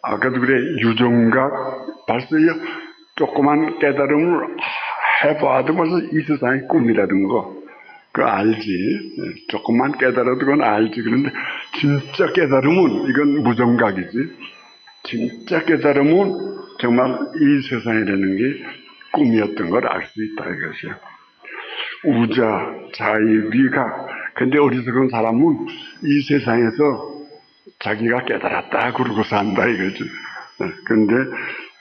Speaker 1: 아까도 그래 유정각 벌써 조그만 깨달음을 해봐도 벌써 이 세상의 꿈이라는 거 그거 알지. 조금만 깨달아도 그건 알지. 그런데 진짜 깨달으면 이건 무정각이지. 진짜 깨달으면 정말 이 세상이라는 게 꿈이었던 걸 알 수 있다 이것이야. 우자, 자의, 위각. 근데 어리석은 사람은 이 세상에서 자기가 깨달았다 그러고 산다 이거지. 근데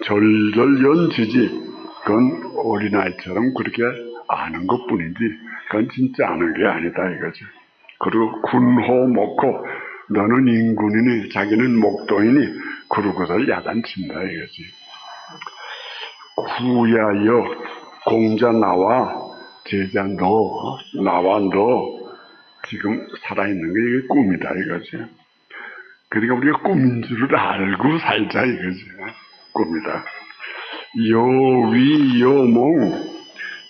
Speaker 1: 절절연지지. 그건 어린아이처럼 그렇게 아는 것뿐이지 그건 진짜 아는 게 아니다 이거지. 그리고 군호 목호 너는 인군이니 자기는 목동이니 그러고서 야단친다 이거지. 구야여 공자 나와 제자 너 나와 너 지금 살아있는 게 이게 꿈이다 이거지. 그러니까 우리가 꿈인 줄을 알고 살자 이거지. 꿈이다. 여위 여몽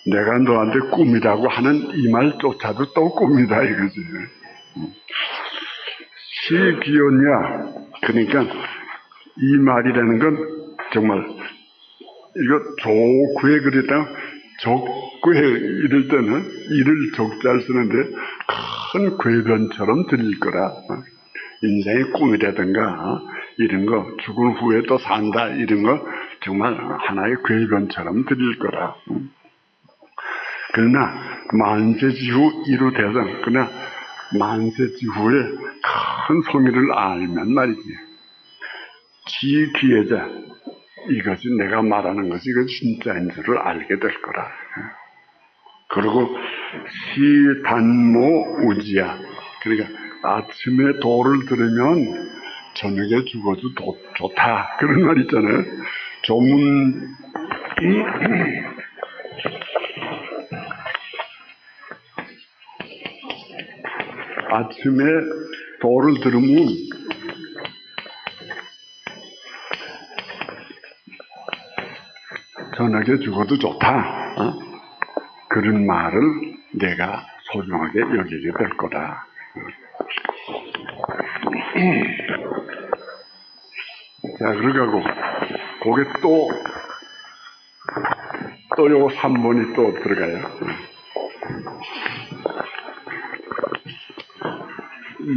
Speaker 1: 내가 너한테 꿈이라고 하는 이 말조차도 또 꿈이다 이거지. 시기요냐 그러니까 이 말이라는 건 정말 이거 조구에 그랬다 적구에 이럴 때는 이를 적자를 쓰는데 큰 궤변처럼 들릴 거라. 인생의 꿈이라든가 이런 거 죽은 후에 또 산다 이런 거 정말 하나의 궤변처럼 들릴 거라. 그러나 만세지후 이루대성 그러나 만세지후에 큰 성의를 알면 말이지. 지기예자 이것이 내가 말하는 것이 이거 진짜인 줄을 알게 될 거라. 그리고 시단모 우지야 그러니까 아침에 도를 들으면 저녁에 죽어도 좋다 그런 말 있잖아요. 조문 아침에 도를 들으면 저녁에 죽어도 좋다. 그런 말을 내가 소중하게 여기게 될 거다. 자, 그러가고, 거기에 또 요거 3번이 또 들어가요.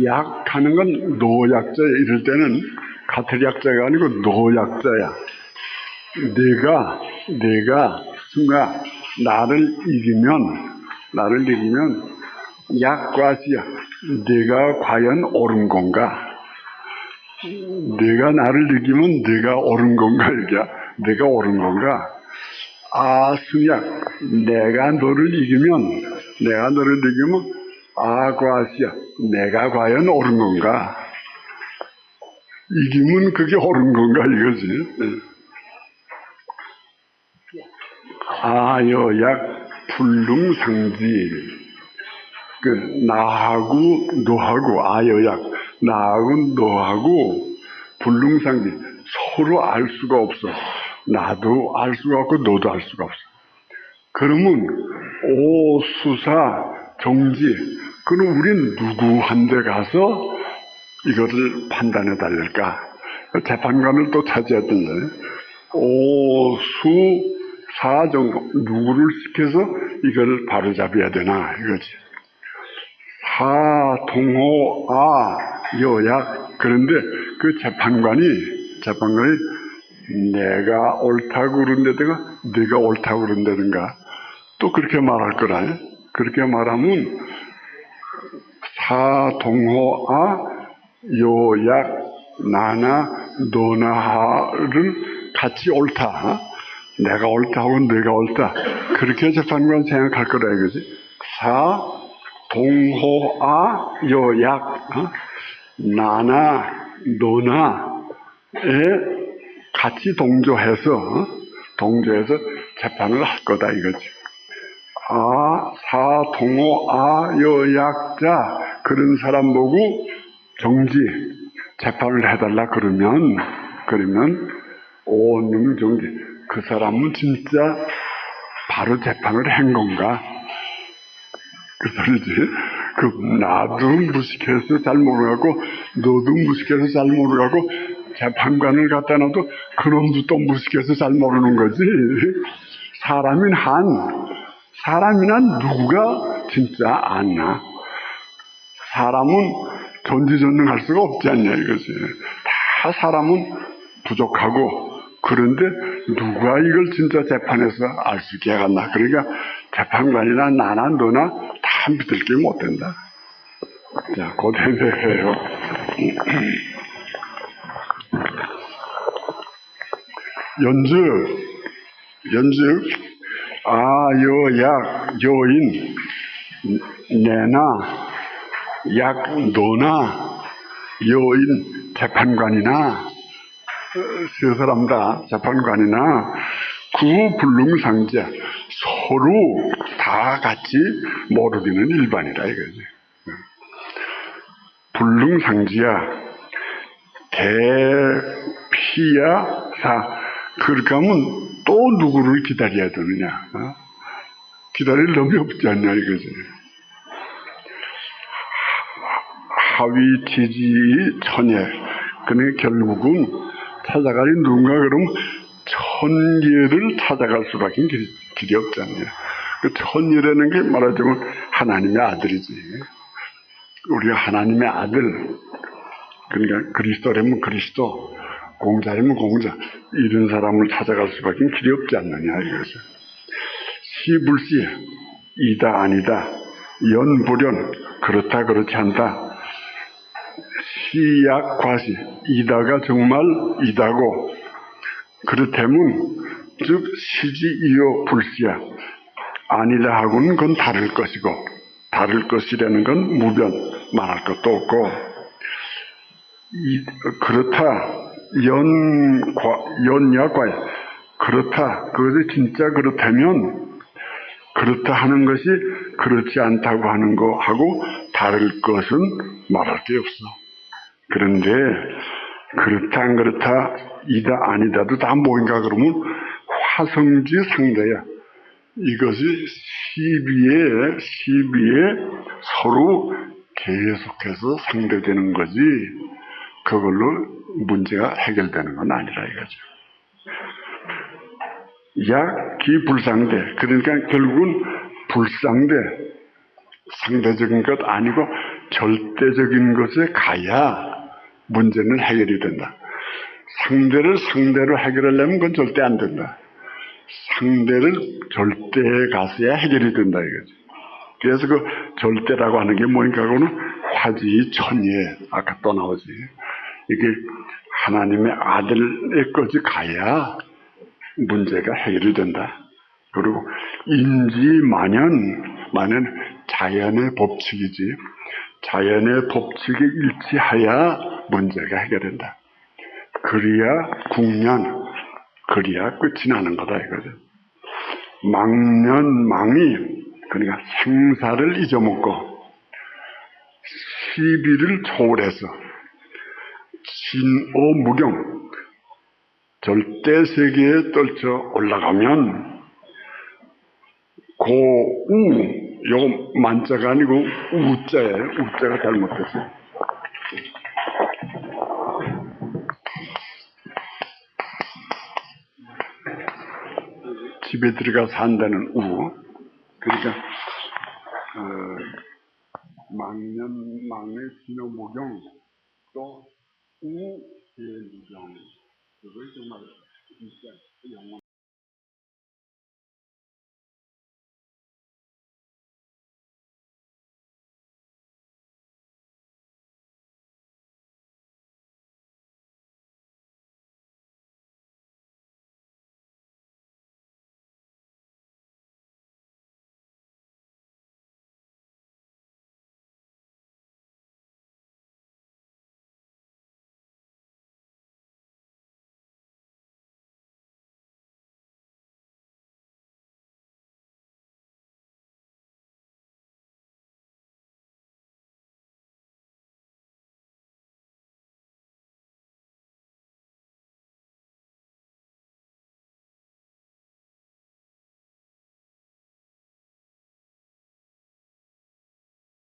Speaker 1: 약하는 건 노약자, 이럴 때는 가태약자가 아니고 노약자야. 내가 순간 나를 이기면 약과시야. 내가 과연 옳은 건가? 내가 나를 이기면 내가 옳은 건가? 이게 내가 옳은 건가? 순약, 내가 너를 이기면 과시야. 내가 과연 옳은 건가? 이기면 그게 옳은 건가 이거지. 여약 불능상지. 나하고 너하고 나하고 너하고 불능상지. 서로 알 수가 없어. 나도 알 수가 없고 너도 알 수가 없어. 그러면 오수사 정지. 그럼 우린 누구한테 가서 이것을 판단해 달랄까? 재판관을 또 찾아야 된다. 오수사정, 누구를 시켜서 이걸 바로잡아야 되나 이거지. 사동호 여약. 그런데 그 재판관이 내가 옳다고 그런다든가 네가 옳다고 그런다든가 또 그렇게 말할 거라. 그렇게 말하면 사동호 여약 나나 너나를 같이 옳다. 내가 옳다고 네가 옳다. 그렇게 재판관 생각할 거라 이거지. 사동호 여약 나나 너나에 같이 동조해서 재판을 할 거다 이거지. 사동호 여약자 그런 사람 보고 정지 재판을 해달라 그러면 오능정지 그 사람은 진짜 바로 재판을 한 건가? 그 소리지. 나도 무식해서 잘 모르고 너도 무식해서 잘 모르고 재판관을 갖다 놔도 그놈도 또 무식해서 잘 모르는 거지. 사람이나 누구가 진짜 아나? 사람은 전지전능할 수가 없지 않냐 이거지. 다 사람은 부족하고 그런데 누가 이걸 진짜 재판에서 알 수 있겠나? 그러니까 재판관이나 나나 너나 다 믿을 게 못 된다. 자, 곧 해석해요. 연즉 여약 여인 내나 약 너나 여인 재판관이나 세 사람 다 재판관이나 그 불능상자 서로 다 같이 모르기는 일반이라 이거지. 불능상지야 대피야 그렇게 하면 또 누구를 기다려야 되느냐? 기다릴 놈이 없지 않냐 이거지. 하위 지지 천예. 그러니까 결국은 찾아가니 누군가 그럼 천예를 찾아갈 수밖에 길이 없지 않냐. 그 천예라는 게 말하자면 하나님의 아들이지. 우리가 하나님의 아들, 그러니까 그리스도라면 그리스도, 공자라면 공자, 이런 사람을 찾아갈 수밖에 길이 없지 않느냐 이거죠. 시불시, 이다 아니다, 연불연, 그렇다 그렇지 않다. 시약 과시, 이다가 정말 이다고 그렇다면 즉 시지이요 불시야. 아니다 하고는 그건 다를 것이고 다를 것이라는 건 무변 말할 것도 없고 그렇다 연약과야. 그렇다 그것이 진짜 그렇다면 그렇다 하는 것이 그렇지 않다고 하는 거하고 다를 것은 말할 게 없어. 그런데 그렇다 안 그렇다 이다 아니다도 다 뭐인가 그러면 화성지 상대야. 이것이 시비에 서로 계속해서 상대되는 거지. 그걸로 문제가 해결되는 건 아니라 이거죠. 약기불상대. 그러니까 결국은 불상대, 상대적인 것 아니고 절대적인 것에 가야 문제는 해결이 된다. 상대를 상대로 해결하려면 그건 절대 안 된다. 상대를 절대에 가서야 해결이 된다 이거죠. 그래서 그 절대라고 하는 게 뭐니까 그거는 화지천예, 아까 또 나오지. 이게 하나님의 아들에까지 가야 문제가 해결이 된다. 그리고 인지만연 자연의 법칙이지. 자연의 법칙에 일치하야 문제가 해결된다. 그래야 국년, 그래야 끝이 나는 거다 이거죠. 망년망이, 그러니까 생사를 잊어먹고 시비를 초월해서 진오무경, 절대세계에 떨쳐 올라가면 고우, 요 만자가 아니고 우자예요. 우자가 잘못됐어요. 집에 들어가 산다는 우. 그러니까 망년망의 진오무경, 또 우계무경, 그걸 정말 진짜 영원.